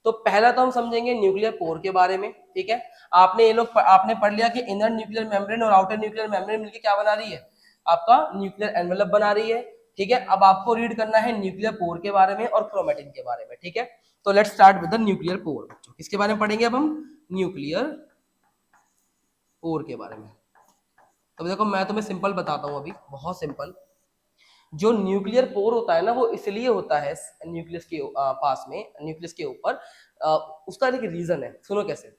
तो पहला तो हम समझेंगे न्यूक्लियर पोर के बारे में, ठीक है। आपने ये लोग आपने पढ़ लिया कि इनर न्यूक्लियर मेम्ब्रेन और आउटर न्यूक्लियर मेम्ब्रेन मिलकर क्या बना रही है? आपका न्यूक्लियर एनवेलप बना रही है, ठीक है। अब आपको रीड करना है न्यूक्लियर पोर के बारे में और क्रोमैटिन के बारे में, ठीक है। तो let's start with the nuclear pore. बच्चों किसके बारे में पढ़ेंगे अब हम? न्यूक्लियर पोर के बारे में। तो देखो मैं तुम्हें सिंपल बताता हूँ अभी, बहुत सिंपल। जो न्यूक्लियर पोर होता है ना, वो इसलिए होता है न्यूक्लियस के पास में, न्यूक्लियस के ऊपर। उसका एक रीजन है, सुनो कैसे।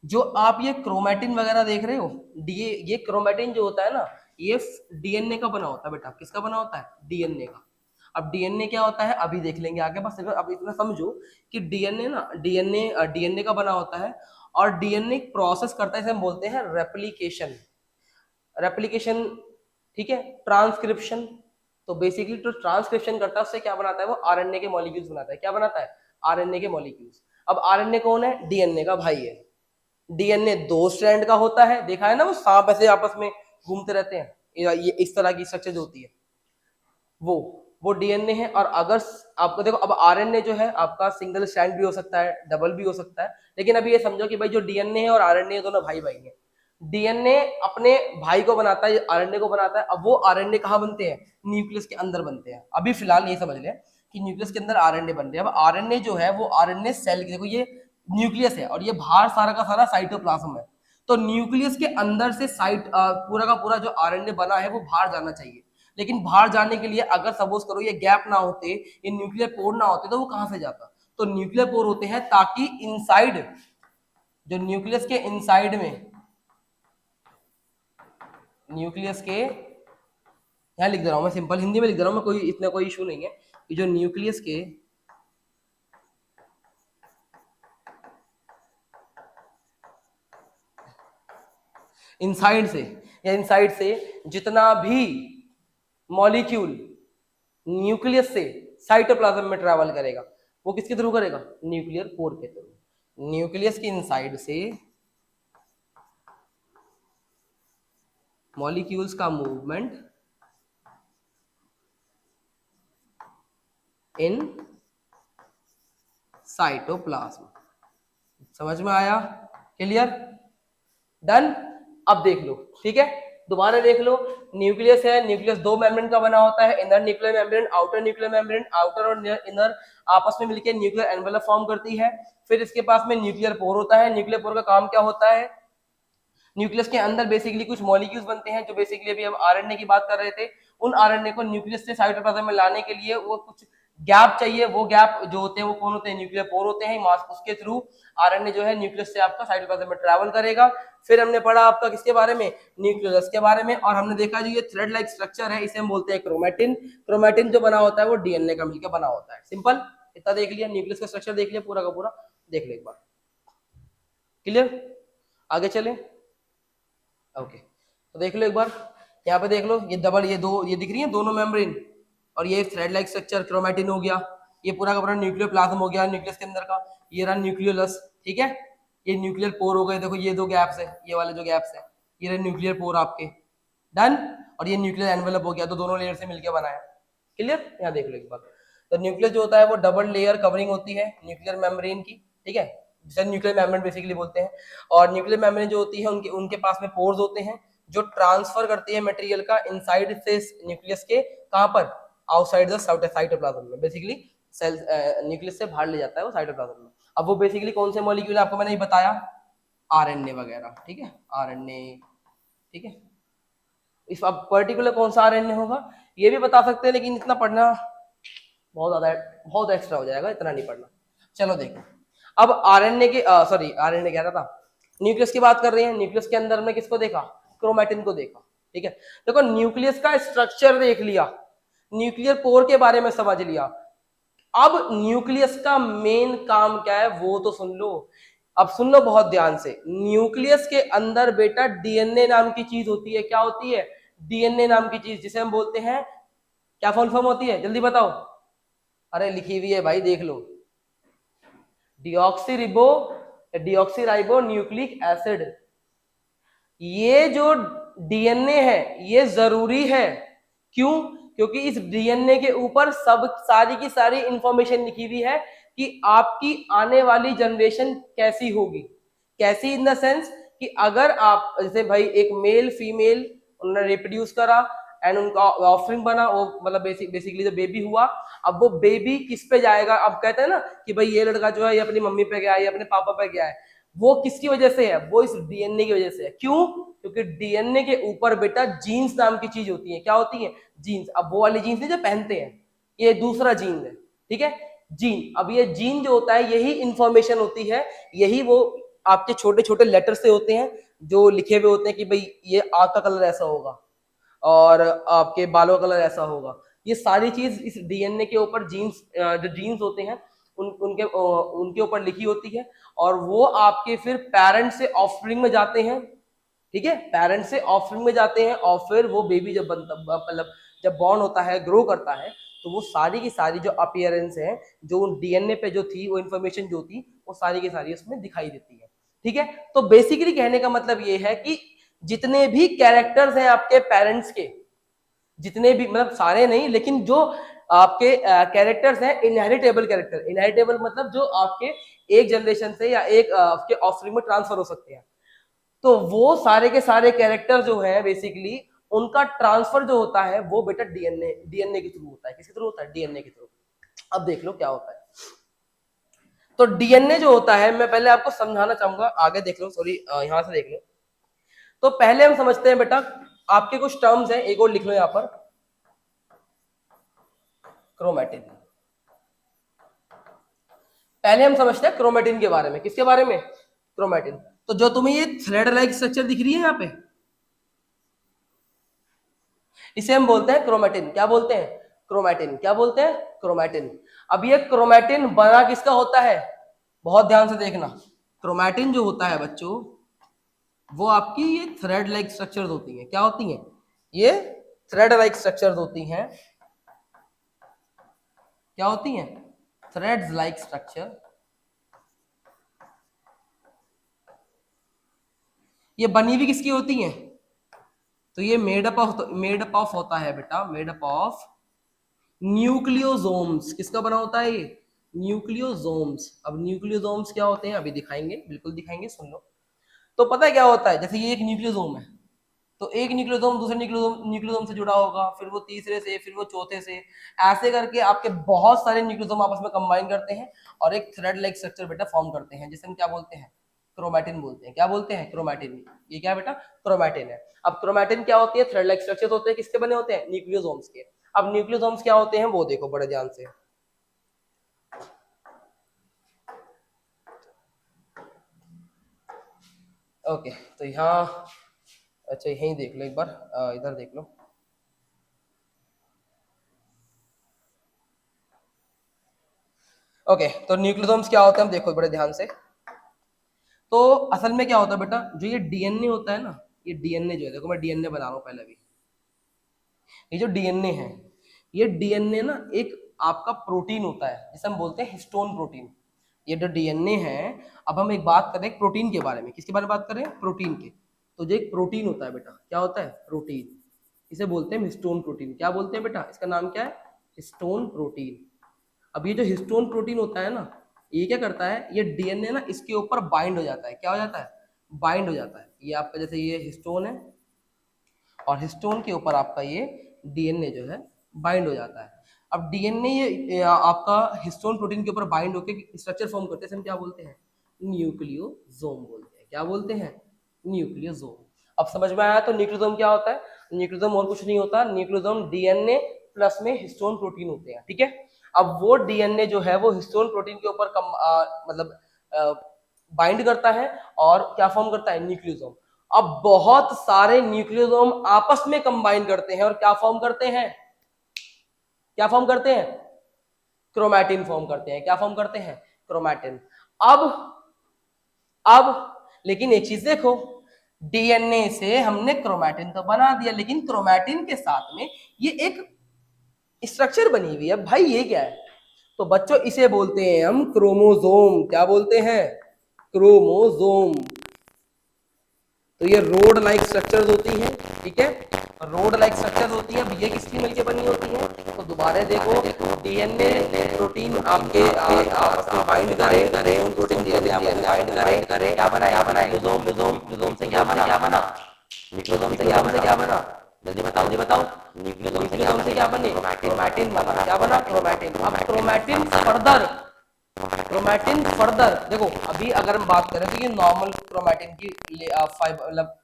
जो आप ये क्रोमैटिन वगैरह देख रहे हो, ये क्रोमैटिन जो होता है ना, ये डीएनए का बना होता है बेटा। किसका बना होता है? डीएनए का। अब डीएनए क्या होता है अभी देख लेंगे आगे, बस अब इतना समझो कि डीएनए ना, डीएनए का बना होता है, और डीएनए प्रोसेस करता है, इसे हम बोलते हैं रेप्लिकेशन। रेप्लिकेशन, ठीक है। ट्रांसक्रिप्शन, तो बेसिकली जो ट्रांसक्रिप्शन करता है उससे क्या बनाता है? वो आरएनए के मॉलिक्यूल्स बनाता है। क्या बनाता है? आरएनए के मॉलिक्यूल्स। अब आरएनए कौन है? डीएनए का भाई है। डीएनए दो स्ट्रैंड का होता है, देखा है ना, वो सांप ऐसे आपस में घूमते रहते हैं, ये इस तरह की स्ट्रक्चर जो होती है वो डीएनए है। और अगर आपको देखो, अब आरएनए जो है आपका सिंगल स्ट्रैंड भी हो सकता है, डबल भी हो सकता है, लेकिन अभी ये समझो कि भाई जो डीएनए है और आरएनए दोनों भाई भाई हैं। डीएनए अपने भाई को बनाता है, आरएनए को बनाता है। अब वो आरएनए कहाँ बनते हैं? न्यूक्लियस के अंदर बनते हैं। अभी फिलहाल ये समझ लें कि न्यूक्लियस के अंदर आरएनए बन रहे हैं। अब आरएनए जो है वो आरएनए सेल, देखो ये न्यूक्लियस है और ये बाहर सारा का सारा साइटोप्लाज्म है। तो न्यूक्लियस के अंदर से पूरा का पूरा जो आरएनए बना है वो बाहर जाना चाहिए, लेकिन बाहर जाने के लिए अगर सपोज करो ये गैप ना होते, ये न्यूक्लियर पोर ना होते, तो वो कहां से जाता? तो न्यूक्लियर पोर होते हैं ताकि इनसाइड, जो न्यूक्लियस के इनसाइड में, न्यूक्लियस के, यहां लिख दे रहा हूं मैं, सिंपल हिंदी में लिख दे रहा हूं मैं, कोई इतना कोई इशू नहीं है, कि जो न्यूक्लियस के इनसाइड से, या इनसाइड से जितना भी मॉलिक्यूल न्यूक्लियस से साइटोप्लाज्म में ट्रैवल करेगा, वो किसके थ्रू करेगा? न्यूक्लियर पोर के थ्रू। न्यूक्लियस की इनसाइड से मॉलिक्यूल्स का मूवमेंट इन साइटोप्लाज्म। समझ में आया? क्लियर? डन? अब देख लो, ठीक है, दोबारा देख लो। न्यूक्लियस है, न्यूक्लियस दो मेम्ब्रेन का बना होता है, inner nuclear membrane, outer nuclear membrane. Outer और इनर आपस में मिलकर न्यूक्लियर एनवेलप फॉर्म करती है। फिर इसके पास में न्यूक्लियर पोर होता है। न्यूक्लियर पोर का काम क्या होता है? न्यूक्लियस के अंदर बेसिकली कुछ मॉलिक्यूल्स बनते हैं, जो बेसिकली अभी हम आरएनए की बात कर रहे थे। उन आरएनए को न्यूक्लियस से साइटोप्लाज्म में लाने के लिए वो कुछ गैप चाहिए। वो गैप जो होते हैं वो कौन होते हैं? न्यूक्लियर पोर होते हैं। उसके थ्रू आरएनए जो है न्यूक्लियस से आपका साइटोप्लाज्म में ट्रैवल करेगा। फिर हमने पढ़ा आपका किसके बारे में? न्यूक्लियस के बारे में। और हमने देखा जो ये थ्रेड लाइक स्ट्रक्चर है, इसे हम बोलते हैं क्रोमैटिन। क्रोमैटिन जो बना होता है वो डीएनए का मिलकर बना होता है। सिंपल। इतना देख लिया, न्यूक्लियस का स्ट्रक्चर देख लिया पूरा का पूरा, देख लो एक बार, क्लियर। आगे चले, ओके, तो देख लो एक बार, यहाँ पे देख लो, ये डबल, ये दो, ये दिख रही है दोनों मेम्ब्रेन, और ये थ्रेड लाइक स्ट्रक्चर क्रोमैटिन हो गया, ये पूरा का पूरा न्यूक्लियोप्लाज्म हो गया न्यूक्लियस के अंदर का, ये रहा न्यूक्लियोलस, ठीक है, ये न्यूक्लियर पोर हो गए, देखो ये दो गैप्स है, ये वाले जो गैप्स है, ये रहे न्यूक्लियर पोर आपके, डन। और ये न्यूक्लियर एनवेलप हो गया, तो दोनों लेयर से मिलकर बनाया, क्लियर। यहाँ देख लो एक बार, तो न्यूक्लियस जो होता है वो डबल लेयर कवरिंग होती है न्यूक्लियर मेम्ब्रेन की, ठीक है, जिसे न्यूक्लियर मेम्ब्रेन बेसिकली बोलते हैं। और न्यूक्लियर मेम्ब्रेन जो होती है उनके उनके पास में पोर्स होते हैं जो ट्रांसफर करती है मटेरियल का इनसाइड से न्यूक्लियस के, कहां पर, आउटसाइड द साइटोप्लाज्म में, बेसिकली सेल न्यूक्लियस से बाहर ले जाता है वो साइटोप्लाज्म में। अब वो बेसिकली कौन से मॉलिक्यूल आपको मैंने बताया, आरएनए वगैरह, ठीक है, आरएनए, ठीक है। इस अब पर्टिकुलर कौन सा आरएनए होगा ये भी बता सकते हैं, लेकिन इतना पढ़ना बहुत ज्यादा, बहुत एक्स्ट्रा हो जाएगा, इतना नहीं पढ़ना। चलो देखो, अब आरएनए के सॉरी आरएनए कह रहा था, न्यूक्लियस की बात कर रहे हैं, न्यूक्लियस के अंदर में किसको देखा, क्रोमैटिन को देखा, ठीक है। देखो न्यूक्लियस का स्ट्रक्चर देख लिया, न्यूक्लियर पोर के बारे में समझ लिया, अब न्यूक्लियस का मेन काम क्या है वो तो सुन लो। अब सुन लो बहुत ध्यान से, न्यूक्लियस के अंदर बेटा डीएनए नाम की चीज होती है, क्या होती है, डीएनए नाम की चीज, जिसे हम बोलते हैं, क्या फुल फॉर्म होती है, जल्दी बताओ, अरे लिखी हुई है भाई देख लो, डिऑक्सीरिबो डिऑक्सीराइबो न्यूक्लिक एसिड। ये जो डीएनए है ये जरूरी है, क्यों, क्योंकि इस डीएनए के ऊपर सब सारी की सारी इंफॉर्मेशन लिखी हुई है कि आपकी आने वाली जनरेशन कैसी होगी, कैसी इन द सेंस कि अगर आप जैसे भाई एक मेल फीमेल उन्होंने रिप्रोड्यूस करा एंड उनका ऑफरिंग बना, वो मतलब बेसिकली जब बेबी हुआ, अब वो बेबी किस पे जाएगा, अब कहते हैं ना कि भाई ये लड़का जो है ये अपनी मम्मी पे गया है, ये अपने पापा पे गया है, वो किसकी वजह से है, वो इस डीएनए की वजह से है, क्यों, क्योंकि डीएनए के ऊपर बेटा जीन्स नाम की चीज होती है, क्या होती है, जीन्स। अब वो वाली जीन्स नहीं जो पहनते हैं, ये दूसरा जीन है, ठीक है, जीन। अब ये जीन जो होता है यही इंफॉर्मेशन होती है, यही वो आपके छोटे छोटे लेटर से होते हैं जो लिखे हुए होते हैं कि भाई ये आंख का कलर ऐसा होगा और आपके बालों का कलर ऐसा होगा, ये सारी चीज इस डीएनए के ऊपर जीन्स, जो जीन्स होते हैं उनके ऊपर लिखी होती है, और वो आपके फिर पेरेंट से ऑफस्प्रिंग में जाते हैं, ठीक है, पेरेंट्स से ऑफस्प्रिंग में जाते हैं, और फिर वो बेबी जब बनता, मतलब जब बॉर्न होता है, ग्रो करता है, तो वो सारी की सारी जो अपीयरेंस है, जो डीएनए पे जो थी वो इन्फॉर्मेशन जो थी वो सारी की सारी उसमें दिखाई देती है, ठीक है। तो बेसिकली कहने का मतलब ये है कि जितने भी कैरेक्टर्स हैं आपके पेरेंट्स के, जितने भी, मतलब सारे नहीं, लेकिन जो आपके कैरेक्टर्स हैं, इनहेरिटेबल कैरेक्टर, इनहेरिटेबल मतलब जो आपके एक जनरेशन से या एक आपके ऑफस्प्रिंग में ट्रांसफर हो सकते हैं, तो वो सारे के सारे कैरेक्टर जो है बेसिकली उनका ट्रांसफर जो होता है वो बेटा डीएनए के थ्रू होता है, किसके थ्रू होता है, डीएनए के थ्रू। अब देख लो क्या होता है, तो डीएनए जो होता है, मैं पहले आपको समझाना चाहूंगा, आगे देख लो, सॉरी यहां से देख लो। तो पहले हम समझते हैं बेटा, आपके कुछ टर्म्स हैं, एक और लिख लो यहां पर, क्रोमैटिन। पहले हम समझते हैं क्रोमैटिन के बारे में, किसके बारे में, क्रोमैटिन। तो जो तुम्हें ये थ्रेड लाइक स्ट्रक्चर दिख रही है यहाँ पे, इसे हम बोलते हैं क्रोमैटिन, क्या बोलते हैं, क्रोमैटिन, क्या बोलते हैं, क्रोमैटिन। अब ये क्रोमैटिन बना किसका होता है, बहुत ध्यान से देखना, क्रोमैटिन जो होता है बच्चों, वो आपकी ये थ्रेड लाइक स्ट्रक्चर्स होती हैं, क्या होती हैं, ये थ्रेड लाइक स्ट्रक्चर्स होती हैं, क्या होती हैं, थ्रेड्स लाइक स्ट्रक्चर। ये बनी हुई किसकी होती हैं, तो ये मेडअप ऑफ होता है बेटा, मेडअप ऑफ न्यूक्लियोसोम्स, किसका बना होता है ये, न्यूक्लियोसोम्स। अब न्यूक्लियोसोम्स क्या होते हैं अभी दिखाएंगे, बिल्कुल दिखाएंगे, सुन लो। तो पता है क्या होता है, जैसे ये एक न्यूक्लियोसोम है, तो एक न्यूक्लियोसोम दूसरे न्यूक्लियोसोम से जुड़ा होगा, फिर वो तीसरे से, फिर वो चौथे से, ऐसे करके आपके बहुत सारे न्यूक्लियोसोम आपस में कंबाइन करते हैं और एक थ्रेड लाइक स्ट्रक्चर बेटा फॉर्म करते हैं, जिसे हम क्या बोलते हैं, क्रोमैटिन बोलते हैं, क्या बोलते हैं, क्रोमैटिन। ये क्या बेटा, क्रोमैटिन है। अब क्रोमैटिन क्या होती है, थ्रेड लाइक स्ट्रक्चर होते हैं, किसके बने होते हैं, न्यूक्लियोसोम्स के। अब न्यूक्लियोसोम्स क्या होते हैं वो देखो बड़े ध्यान से, ओके। तो यहाँ, अच्छा यहीं देख लो एक बार, इधर देख लो, ओके, तो न्यूक्लियोसोम्स क्या होते हैं हम देखो बड़े ध्यान से। तो असल में क्या होता है बेटा, जो ये डीएनए होता है ना, ये डीएनए जो है, देखो मैं डीएनए बना रहा हूँ पहले भी। ये जो डीएनए है, ये डीएनए ना एक आपका प्रोटीन होता है जिसे हम बोलते हैं हिस्टोन प्रोटीन। ये जो डीएनए है, अब हम एक बात करें प्रोटीन के बारे में। किसके बारे में बात करें? प्रोटीन के। तो जो एक प्रोटीन होता है बेटा, क्या होता है? प्रोटीन। इसे बोलते हैं हिस्टोन प्रोटीन। क्या बोलते हैं बेटा? इसका नाम क्या है? Histone protein. अब ये जो हिस्टोन प्रोटीन होता है ना, ये क्या करता है, ये डीएनए ना इसके ऊपर बाइंड हो जाता है। क्या हो जाता है? बाइंड हो जाता है। ये आपका जैसे ये हिस्टोन है और हिस्टोन के ऊपर आपका ये डीएनए जो है बाइंड हो जाता है। अब डीएनए ये आपका हिस्टोन प्रोटीन के ऊपर बाइंड होकर स्ट्रक्चर फॉर्म करते हैं, हम क्या बोलते हैं? न्यूक्लियोसोम बोलते हैं। क्या बोलते हैं? न्यूक्लियोसोम। अब समझ में आया? तो न्यूक्लियोसोम क्या होता है? न्यूक्लियोसोम और कुछ नहीं होता, न्यूक्लियोसोम डीएनए प्लस में हिस्टोन प्रोटीन होते हैं। ठीक है, अब वो डीएनए जो है वो हिस्टोन प्रोटीन के ऊपर मतलब बाइंड करता है और क्या फॉर्म करता है? न्यूक्लियोसोम। अब बहुत सारे न्यूक्लियोसोम आपस में कंबाइन करते हैं और क्या फॉर्म करते हैं? क्या फॉर्म करते हैं? क्रोमैटिन फॉर्म करते हैं। क्या फॉर्म करते हैं? क्रोमैटिन। अब लेकिन एक चीज देखो, डीएनए से हमने क्रोमैटिन तो बना दिया, लेकिन क्रोमैटिन के साथ में ये एक स्ट्रक्चर बनी हुई है भाई, ये क्या है? तो बच्चों इसे बोलते हैं हम क्रोमोसोम। क्या बोलते हैं? क्रोमोसोम। तो ये रोड लाइक स्ट्रक्चर्स होती हैं। ठीक है, रोड लाइक स्ट्रक्चर्स होती हैं। अब ये किसकी मिलके बनी होती हैं? तो दोबारा देखो, डीएनए प्रोटीन आपके आपस में बाइंड करे, उन प्रोटीन डीएनए आपस में बाइंड करे, क्या बना? न्यूक्लियोसोम से क्या बना? न्यूक्लियोसोम से क्या बना? जल्दी बताओ। न्यूक्लियोसोम से क्या बने? क्रोमैटिन बना। क्या बना? क्रोमैटिन। अब क्रोमैटिन फर्दर देखो, अभी अगर हम बात करें तो ये नॉर्मल क्रोमैटिन की फाइबर मतलब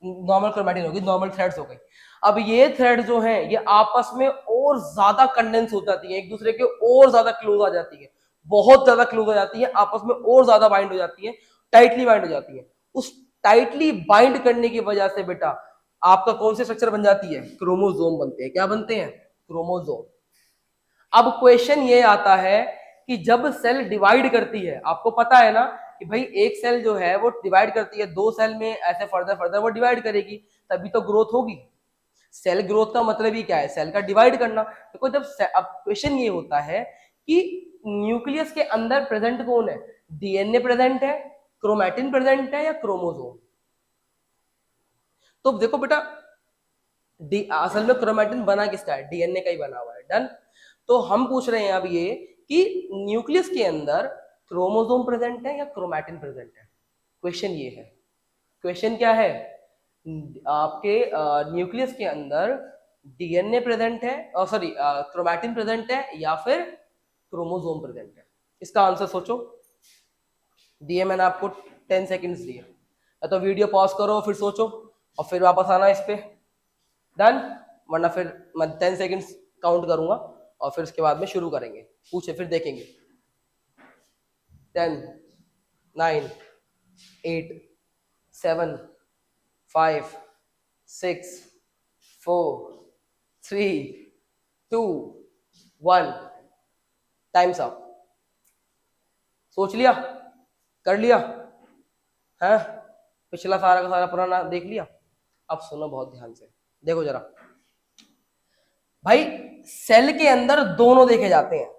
नॉर्मल क्रोमैटिन होगी, नॉर्मल थ्रेड्स हो गई। अब ये थ्रेड जो है ये आपस में और ज्यादा कंडेंस हो जाती है, एक दूसरे के और ज्यादा क्लोज आ जाती है, बहुत ज्यादा क्लोज आ जाती है, आपस में और ज्यादा बाइंड हो जाती है, टाइटली बाइंड हो जाती है। उस टाइटली बाइंड करने की वजह से बेटा आपका कौन से स्ट्रक्चर बन जाती है? क्रोमोसोम बनते हैं। क्या बनते हैं? क्रोमोसोम। अब क्वेश्चन ये आता है कि जब सेल डिवाइड करती है, आपको पता है ना कि भाई एक सेल जो है वो डिवाइड करती है, दो सेल में ऐसे फर्दर वो डिवाइड करेगी, तभी तो ग्रोथ होगी। सेल ग्रोथ का मतलब ही क्या है? सेल का डिवाइड करना। देखो जब अब क्वेश्चन ये होता है कि न्यूक्लियस के अंदर प्रेजेंट कौन है? डीएनए प्रेजेंट है, क्रोमैटिन प्रेजेंट है, या क्रोमोसोम? तो देखो बेटा, असल में क्रोमैटिन बना किसका है? डीएनए का ही बना हुआ है। डन। तो हम पूछ रहे हैं अब ये कि न्यूक्लियस के अंदर क्रोमोसोम प्रेजेंट है या क्रोमैटिन प्रेजेंट है? क्वेश्चन ये है। क्वेश्चन क्या है? आपके न्यूक्लियस के अंदर डीएनए प्रेजेंट है, सॉरी क्रोमैटिन प्रेजेंट है या फिर क्रोमोसोम प्रेजेंट है? इसका आंसर सोचो। दिए मैंने आपको 10 सेकंड्स दिए, या तो वीडियो पॉज करो फिर सोचो और फिर वापस आना इस पे। डन। वरना फिर मैं 10 सेकंड्स काउंट करूंगा और फिर उसके बाद में शुरू करेंगे, पूछे फिर देखेंगे। 10, 9, 8, 7, 5, 6, 4, 3, 2, 1। Times up. सोच लिया? कर लिया है? पिछला सारा का सारा पुराना देख लिया? अब सुनो बहुत ध्यान से, देखो जरा भाई, सेल के अंदर दोनों देखे जाते हैं।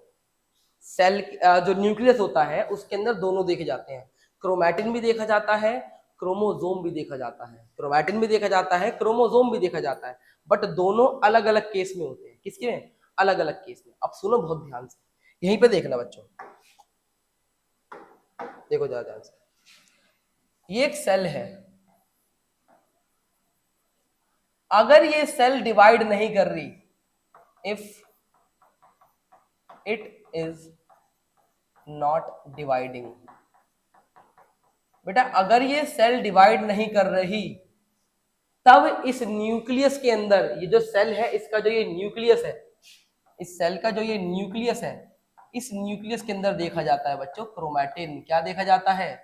सेल जो न्यूक्लियस होता है उसके अंदर दोनों देखे जाते हैं, क्रोमैटिन भी देखा जाता है, क्रोमोसोम भी देखा जाता है। क्रोमैटिन भी देखा जाता है, क्रोमोसोम भी देखा जाता है, बट दोनों अलग अलग केस में होते हैं। किसके में? अलग अलग केस में। अब सुनो बहुत ध्यान से, यहीं पे देखना बच्चों, देखो जरा ध्यान से। ये एक सेल है, अगर ये सेल डिवाइड नहीं कर रही, if it is not dividing, बेटा अगर ये सेल डिवाइड नहीं कर रही, तब इस न्यूक्लियस के अंदर ये जो सेल है, इसका जो ये न्यूक्लियस है, इस सेल का जो ये न्यूक्लियस है, इस न्यूक्लियस के अंदर देखा जाता है बच्चों क्रोमैटिन। क्या देखा जाता है?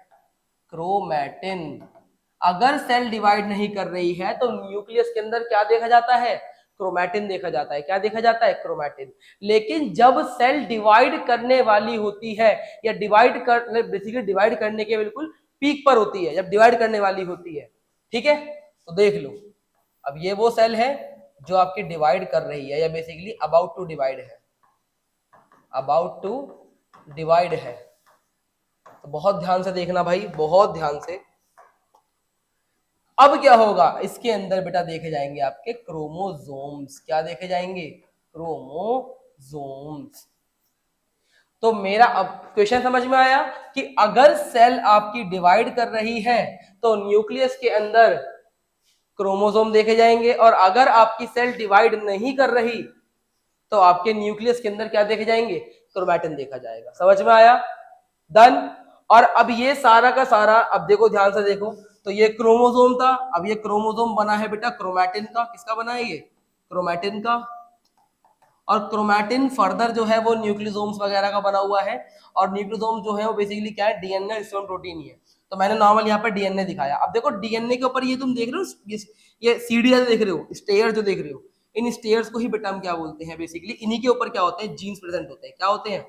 क्रोमैटिन। अगर सेल डिवाइड नहीं कर रही है तो न्यूक्लियस के अंदर क्या देखा जाता है? क्रोमैटिन देखा जाता है। क्या देखा जाता है? क्रोमैटिन। लेकिन जब सेल डिवाइड करने वाली होती है या बेसिकली डिवाइड करने के बिल्कुल पीक पर होती है, जब डिवाइड करने वाली होती है, ठीक है, तो देख लो अब ये वो सेल है जो आपकी डिवाइड कर रही है या बेसिकली अबाउट टू डिवाइड है, अबाउट टू डिवाइड है। तो बहुत ध्यान से देखना भाई, बहुत ध्यान से। अब क्या होगा, इसके अंदर बेटा देखे जाएंगे आपके क्रोमोसोम्स। क्या देखे जाएंगे? क्रोमोसोम्स। तो मेरा अब क्वेश्चन समझ में आया कि अगर सेल आपकी डिवाइड कर रही है तो न्यूक्लियस के अंदर क्रोमोसोम देखे जाएंगे, और अगर आपकी सेल डिवाइड नहीं कर रही तो आपके न्यूक्लियस के अंदर क्या देखे जाएंगे? क्रोमैटिन देखा जाएगा। समझ में आया? डन। और अब ये सारा का सारा, अब देखो ध्यान से देखो, तो ये क्रोमोसोम था, अब ये क्रोमोसोम बना है बेटा क्रोमैटिन का। किसका बना है ये? क्रोमैटिन का। और क्रोमैटिन फर्दर जो है वो न्यूक्लियोसोम्स वगैरह का बना हुआ है, और न्यूक्लियोसोम जो है वो बेसिकली क्या है? डीएनए हिस्टोन प्रोटीन ही है। तो मैंने नॉर्मल यहाँ पर डीएनए दिखाया। अब देखो डीएनए के ऊपर ये तुम देख रहे हो, ये सीढ़ियां देख रहे हो, स्टेयर जो देख रहे हो, इन स्टेयर्स को ही बेटा हम क्या बोलते हैं? बेसिकली इन्हीं के ऊपर क्या होते हैं? जीन्स प्रेजेंट होते हैं। क्या होते हैं?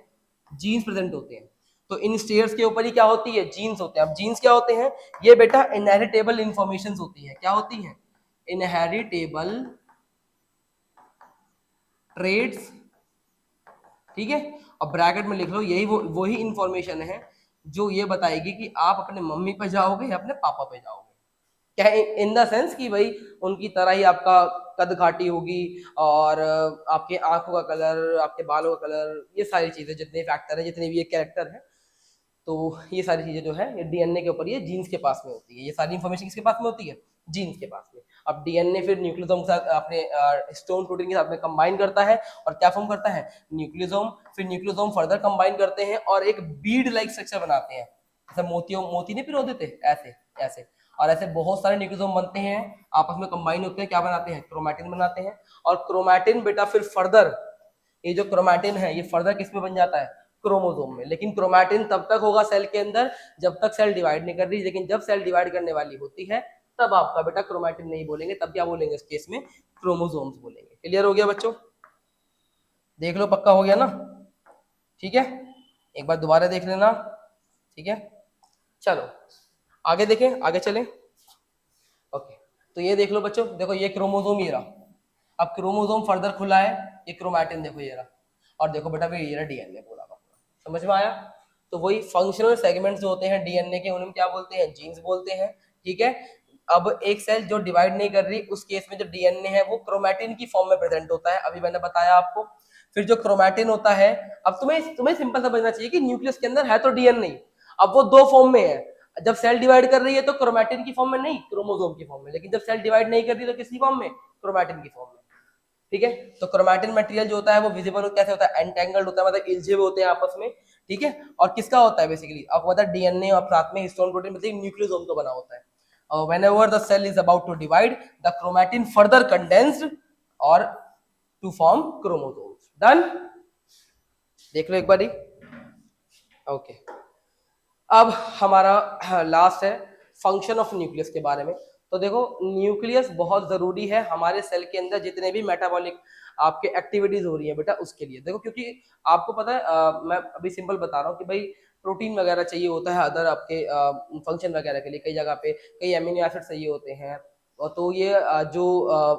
जीन्स प्रेजेंट होते हैं। तो इन स्टेयर्स के ऊपर ही क्या होती है? जीन्स होते हैं। अब जीन्स क्या होते हैं? ये बेटा इनहेरिटेबल इंफॉर्मेशन होती है। क्या होती है? इनहेरिटेबल ट्रेड्स, ठीक है। अब ब्रैकेट में लिख लो, यही वही इंफॉर्मेशन है जो ये बताएगी कि आप अपने मम्मी पे जाओगे या अपने पापा पे जाओगे। क्या इन द सेंस कि भाई उनकी तरह ही आपका कद काठी होगी, और आपके आंखों का कलर, आपके बालों का कलर, ये सारी चीजें, जितने फैक्टर है, जितने भी ये कैरेक्टर है, तो ये सारी चीजें जो है ये डीएनए के ऊपर, ये जीन्स के पास में होती है। ये सारी इंफॉर्मेशन किसके पास में होती है? जीन्स के पास में। अब डीएनए फिर न्यूक्लियोसोम के साथ अपने स्टोन प्रोटीन के साथ में कंबाइन करता है, और क्या फॉर्म करता है? न्यूक्लियोसोम। फिर न्यूक्लियोसोम फर्दर कंबाइन करते हैं और एक बीड लाइक स्ट्रक्चर बनाते हैं। जैसे मोती नहीं पिरो देते, ऐसे ऐसे, और ऐसे बहुत सारे न्यूक्लियोसोम बनते हैं, आपस में कंबाइन होते हैं, क्या बनाते हैं? क्रोमैटिन बनाते हैं। और क्रोमैटिन बेटा फिर फर्दर, ये जो क्रोमैटिन है ये फर्दर किस में बन जाता है? क्रोमोसोम में। लेकिन क्रोमैटिन तब तक होगा सेल के अंदर जब तक सेल डिवाइड नहीं कर रही, लेकिन जब सेल डिवाइड करने वाली होती है तब आपका बेटा क्रोमैटिन नहीं बोलेंगे, तब क्या बोलेंगे? इस केस में क्रोमोसोम्स बोलेंगे। क्लियर हो गया बच्चों? देख लो, पक्का हो गया ना? ठीक है, एक बार दोबारा देख लेना। ठीक है, चलो आगे देखें, आगे चलें। ओके, तो ये देख लो बच्चों, देखो ये क्रोमोसोम ये रहा। अब क्रोमोसोम फर्दर खुला है, ये क्रोमैटिन देखो ये रहा, और देखो बेटा फिर ये रहा डीएनए पूरा का पूरा। समझ में आया? तो वही फंक्शनल सेगमेंट्स जो होते हैं डीएनए के, उन्हें क्या बोलते हैं? जीन्स बोलते हैं। ठीक है। अब एक सेल जो डिवाइड नहीं कर रही, उस केस में जो डीएनए है वो क्रोमैटिन की फॉर्म में प्रेजेंट होता है, अभी मैंने बताया आपको। फिर जो क्रोमैटिन होता है, अब तुम्हें तुम्हें सिंपल समझना चाहिए कि न्यूक्लियस के अंदर है तो डीएनए, अब वो दो फॉर्म में है। जब सेल डिवाइड कर रही है तो क्रोमैटिन की फॉर्म में नहीं, क्रोमोसोम की फॉर्म में। लेकिन जब सेल डिवाइड नहीं कर रही तो किसकी फॉर्म में? क्रोमैटिन की फॉर्म में। ठीक है। तो क्रोमैटिन मटेरियल जो होता है वो विजिबल कैसे होता है? एंटेंगल्ड होता है, मतलब इल्जे हुए होते हैं आपस में। ठीक है। और किसका होता है? बेसिकली आपको पता है डीएनए और साथ में हिस्टोन प्रोटीन, मतलब न्यूक्लियोसोम का बना होता है। और whenever the cell is about to divide, the chromatin further condensed or to form chromosomes. Done? देख लो एक बारी। ओके, अब हमारा लास्ट है फंक्शन ऑफ न्यूक्लियस के बारे में। तो देखो न्यूक्लियस बहुत जरूरी है हमारे सेल के अंदर, जितने भी मेटाबॉलिक आपके एक्टिविटीज हो रही है बेटा उसके लिए। देखो क्योंकि आपको पता है, मैं अभी सिंपल बता रहा हूँ कि भाई प्रोटीन वगैरह चाहिए होता है अदर आपके फंक्शन वगैरह के लिए, कई जगह पे कई एमिनो एसिड चाहिए होते हैं। और तो ये जो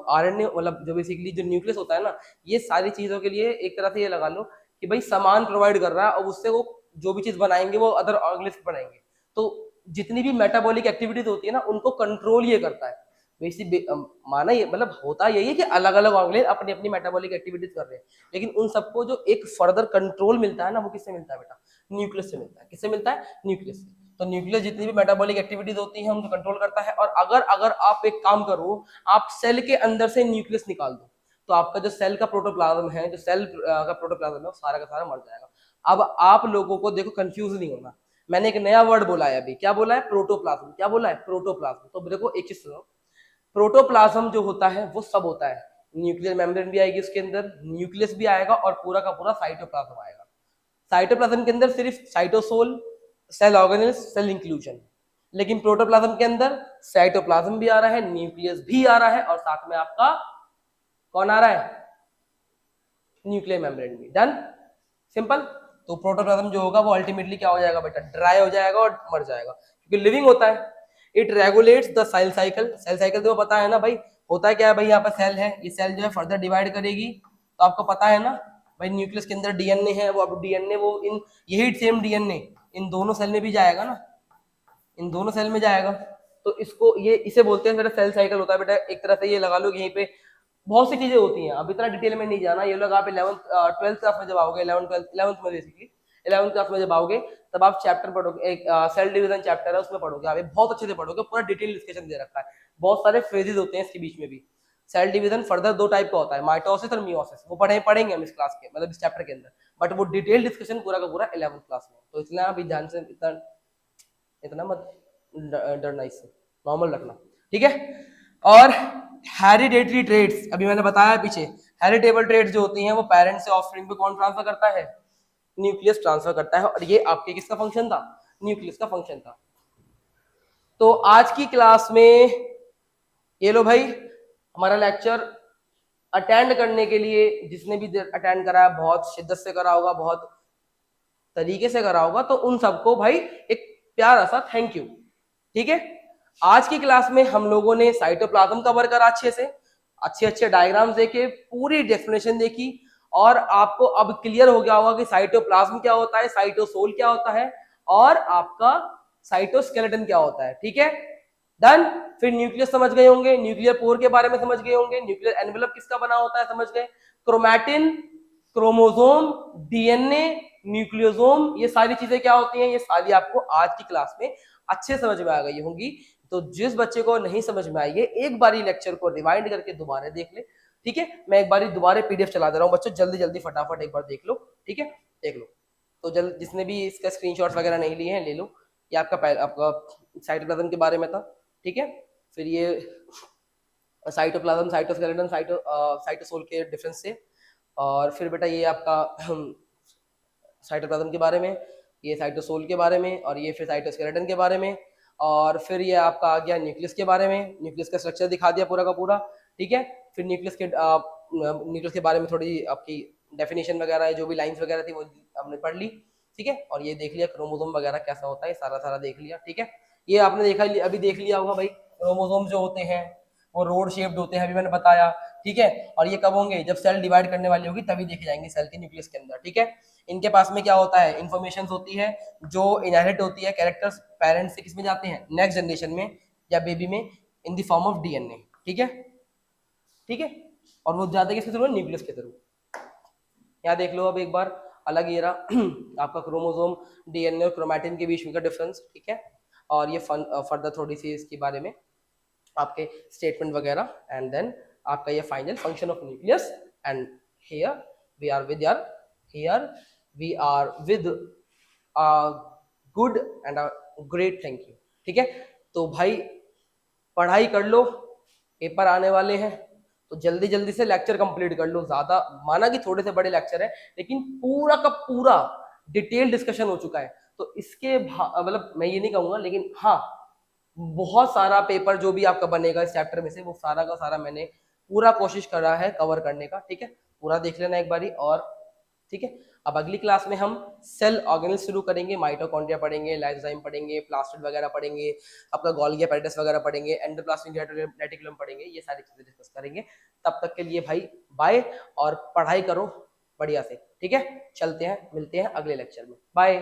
आरएनए, मतलब जो बेसिकली जो न्यूक्लियस होता है ना, ये सारी चीजों के लिए एक तरह से ये लगा लो कि भाई सामान प्रोवाइड कर रहा है, और उससे वो जो भी चीज बनाएंगे वो अदर ऑर्गेनिज्म बनाएंगे। तो जितनी भी मेटाबॉलिक एक्टिविटीज होती है ना, उनको कंट्रोल ये करता है। बेसिक माना ये मतलब होता यही है कि अलग अलग ऑर्गेनिज्म अपनी अपनी मेटाबॉलिक एक्टिविटीज कर रहे हैं, लेकिन उन सबको जो एक फर्दर कंट्रोल मिलता है ना, वो किससे मिलता है बेटा? न्यूक्लियस से मिलता है। किससे मिलता है? न्यूक्लियस से। तो न्यूक्लियस जितनी भी मेटाबॉलिक एक्टिविटीज होती है उनको कंट्रोल करता है। और अगर अगर आप एक काम करो, आप सेल के अंदर से न्यूक्लियस निकाल दो, तो आपका जो सेल का प्रोटोप्लाज्म है, जो सेल का प्रोटोप्लाज्म है, वो सारा का सारा मर जाएगा। अब आप लोगों को देखो कंफ्यूज नहीं होना, मैंने एक नया वर्ड बोला है अभी। क्या बोला है? प्रोटोप्लाज्म। क्या बोला है? प्रोटोप्लाज्म। तो देखो एक चीज सुनो, प्रोटोप्लाज्म जो होता है वो सब होता है, न्यूक्लियर मेम्ब्रेन भी आएगी उसके अंदर, न्यूक्लियस भी आएगा, और पूरा का पूरा साइटोप्लाज्म आएगा। साइटोप्लाज्म के अंदर सिर्फ cytosol, cell organelle, cell inclusion. लेकिन प्रोटोप्लाज्म के अंदर साइटोप्लाज्म भी आ रहा है, न्यूक्लियस भी आ रहा है, और साथ में आपका कौन आ रहा है? न्यूक्लियर मेम्ब्रेन भी। Done, simple. तो प्रोटोप्लाज्म जो होगा वो अल्टीमेटली क्या हो जाएगा बेटा? ड्राई हो जाएगा और मर जाएगा, क्योंकि लिविंग होता है। It regulates the cell cycle. Cell cycle तो पता है ना भाई, होता है क्या है भाई, यहाँ पर सेल है, ये सेल जो है फर्दर डिवाइड करेगी, तो आपको पता है ना भाई, न्यूक्लियस के अंदर डीएनए है, वो अब डीएनए वो इन यही सेम डीएनए इन दोनों सेल में भी जाएगा ना, इन दोनों सेल में जाएगा। तो इसको ये इसे बोलते हैं बेटा सेल साइकिल होता है बेटा। एक तरह से ये लगा लो यहीं पे बहुत सी चीजें होती हैं, अब इतना डिटेल में नहीं जाना। ये लोग आप 11th क्लास में जब आओगे, 11th में बेसिकली 11th क्लास में जब आओगे तब आप चैप्टर पढ़ोगे, एक सेल डिवीजन चैप्टर है उसमें पढ़ोगे, आप बहुत अच्छे से पढ़ोगे, पूरा डिटेल डिस्कशन दे रखा है, बहुत सारे फेजेस होते हैं इसके बीच में भी। सेल डिवीजन फर्दर दो टाइप का होता है, माइटोसिस और मियोसिस, वो पढ़ेंगे हम इस क्लास के मतलब इस चैप्टर के अंदर, बट वो डिटेल डिस्कशन पूरा का पूरा 11th क्लास में। तो इसलिए अभी ध्यान से इतना मत डरना, इससे नॉर्मल रखना, ठीक है। और हेरिडेटरी ट्रेड्स, अभी मैंने बताया पीछे, हेरिटेबल ट्रेड्स जो होती हैं वो पेरेंट से ऑफस्प्रिंग पे कौन ट्रांसफर करता है? न्यूक्लियस ट्रांसफर करता है, और ये आपके किसका फंक्शन था? न्यूक्लियस का फंक्शन था। तो आज की क्लास में ये लो भाई, हमारा लेक्चर अटेंड करने के लिए जिसने भी अटेंड करा है, बहुत शिद्दत से करा होगा, बहुत तरीके से करा होगा, तो उन सबको भाई एक प्यारा सा थैंक यू, ठीक है। आज की क्लास में हम लोगों ने साइटोप्लाज्म कवर करा, अच्छे से अच्छे अच्छे डायग्राम्स देखे, पूरी डेफिनेशन देखी, और आपको अब क्लियर हो गया होगा कि साइटोप्लाज्म क्या होता है, साइटोसोल क्या होता है, और आपका साइटोस्केलेटन क्या होता है, ठीक है। डन। फिर न्यूक्लियस समझ गए होंगे, न्यूक्लियर पोर के बारे में समझ गए होंगे, न्यूक्लियर एनवेलप किसका बना होता है समझ गए, क्रोमैटिन, क्रोमोसोम, डीएनए, न्यूक्लियोसोम, ये सारी चीजें क्या होती हैं, ये सारी आपको आज की क्लास में अच्छे समझ में आ गई होंगी। तो जिस बच्चे को नहीं समझ में आई है, एक बारी लेक्चर को रिवाइंड करके दोबारा देख ले, ठीक है। मैं एक बारी दोबारा पीडीएफ चला दे रहा हूँ बच्चों, जल्दी जल्दी फटाफट एक बार देख लो, ठीक है, देख लो। तो जल्द जिसने भी इसका स्क्रीनशॉट वगैरह नहीं लिए हैं ले लो, ये आपका साइटोप्लाज्म के बारे में था, ठीक है। फिर ये साइटोप्लाज्म, साइटोस्केलेटन, साइटोसोल के डिफरेंस से, और फिर बेटा ये आपका साइटोप्लाज्म के बारे में, ये साइटोसोल के बारे में, और ये फिर साइटोस्केलेटन के बारे में, और फिर ये आपका आ गया न्यूक्लियस के बारे में, न्यूक्लियस का स्ट्रक्चर दिखा दिया पूरा का पूरा, ठीक है। फिर न्यूक्लियस के बारे में थोड़ी आपकी डेफिनेशन वगैरह जो भी लाइंस वगैरह थी वो आपने पढ़ ली, ठीक है। और ये देख लिया क्रोमोसोम वगैरह कैसा होता है, सारा सारा देख लिया, ठीक है। ये आपने देखा अभी देख लिया होगा भाई, क्रोमोसोम जो होते हैं वो रोड शेप्ड होते हैं, अभी मैंने बताया, ठीक है। और ये कब होंगे? जब सेल डिवाइड करने वाली होगी तभी देखे जाएंगे सेल के न्यूक्लियस के अंदर, ठीक है। इनके पास में क्या होता है? इंफॉर्मेशन होती है जो इनहेरिट होती है, कैरेक्टर्स पेरेंट्स से किस में जाते हैं? नेक्स्ट जनरेशन में या बेबी में, in the form of DNA, ठीक है, ठीक है। और वो जाते किसके थ्रू? न्यूक्लियस के थ्रू। यहाँ देख लो अब एक बार अलग ये रहा आपका क्रोमोसोम, डीएनए और क्रोमैटिन के बीच में का डिफरेंस, ठीक है। और ये फर्दर थोड़ी सी इसके बारे में आपके स्टेटमेंट वगैरह, एंड देन आपका ये final function of nucleus, and here we are with यार, here we are with a good and a great thank you, ठीक है। तो भाई पढ़ाई कर लो, पेपर आने वाले हैं, तो जल्दी जल्दी से लेक्चर कंप्लीट कर लो। ज्यादा माना कि थोड़े से बड़े लेक्चर है, लेकिन पूरा का पूरा डिटेल डिस्कशन हो चुका है। तो इसके मतलब मैं ये नहीं कहूंगा, लेकिन हाँ बहुत सारा पेपर जो भी आपका बनेगा इस चैप्टर में से, वो सारा का सारा मैंने पूरा कोशिश करा है कवर करने का, ठीक है। पूरा देख लेना एक बारी, और ठीक है। अब अगली क्लास में हम सेल ऑर्गेनल शुरू करेंगे, माइटोकॉन्ड्रिया पढ़ेंगे, लाइसोजाइम पढ़ेंगे, प्लास्टिड वगैरह पढ़ेंगे, आपका गोल्गी अपैरेटस वगैरह पढ़ेंगे, एंडोप्लाज्मिक रेटिकुलम पढ़ेंगे, ये सारी चीजें डिस्कस करेंगे। तब तक के लिए भाई बाय, और पढ़ाई करो बढ़िया से, ठीक है। चलते हैं, मिलते हैं अगले लेक्चर में, बाय।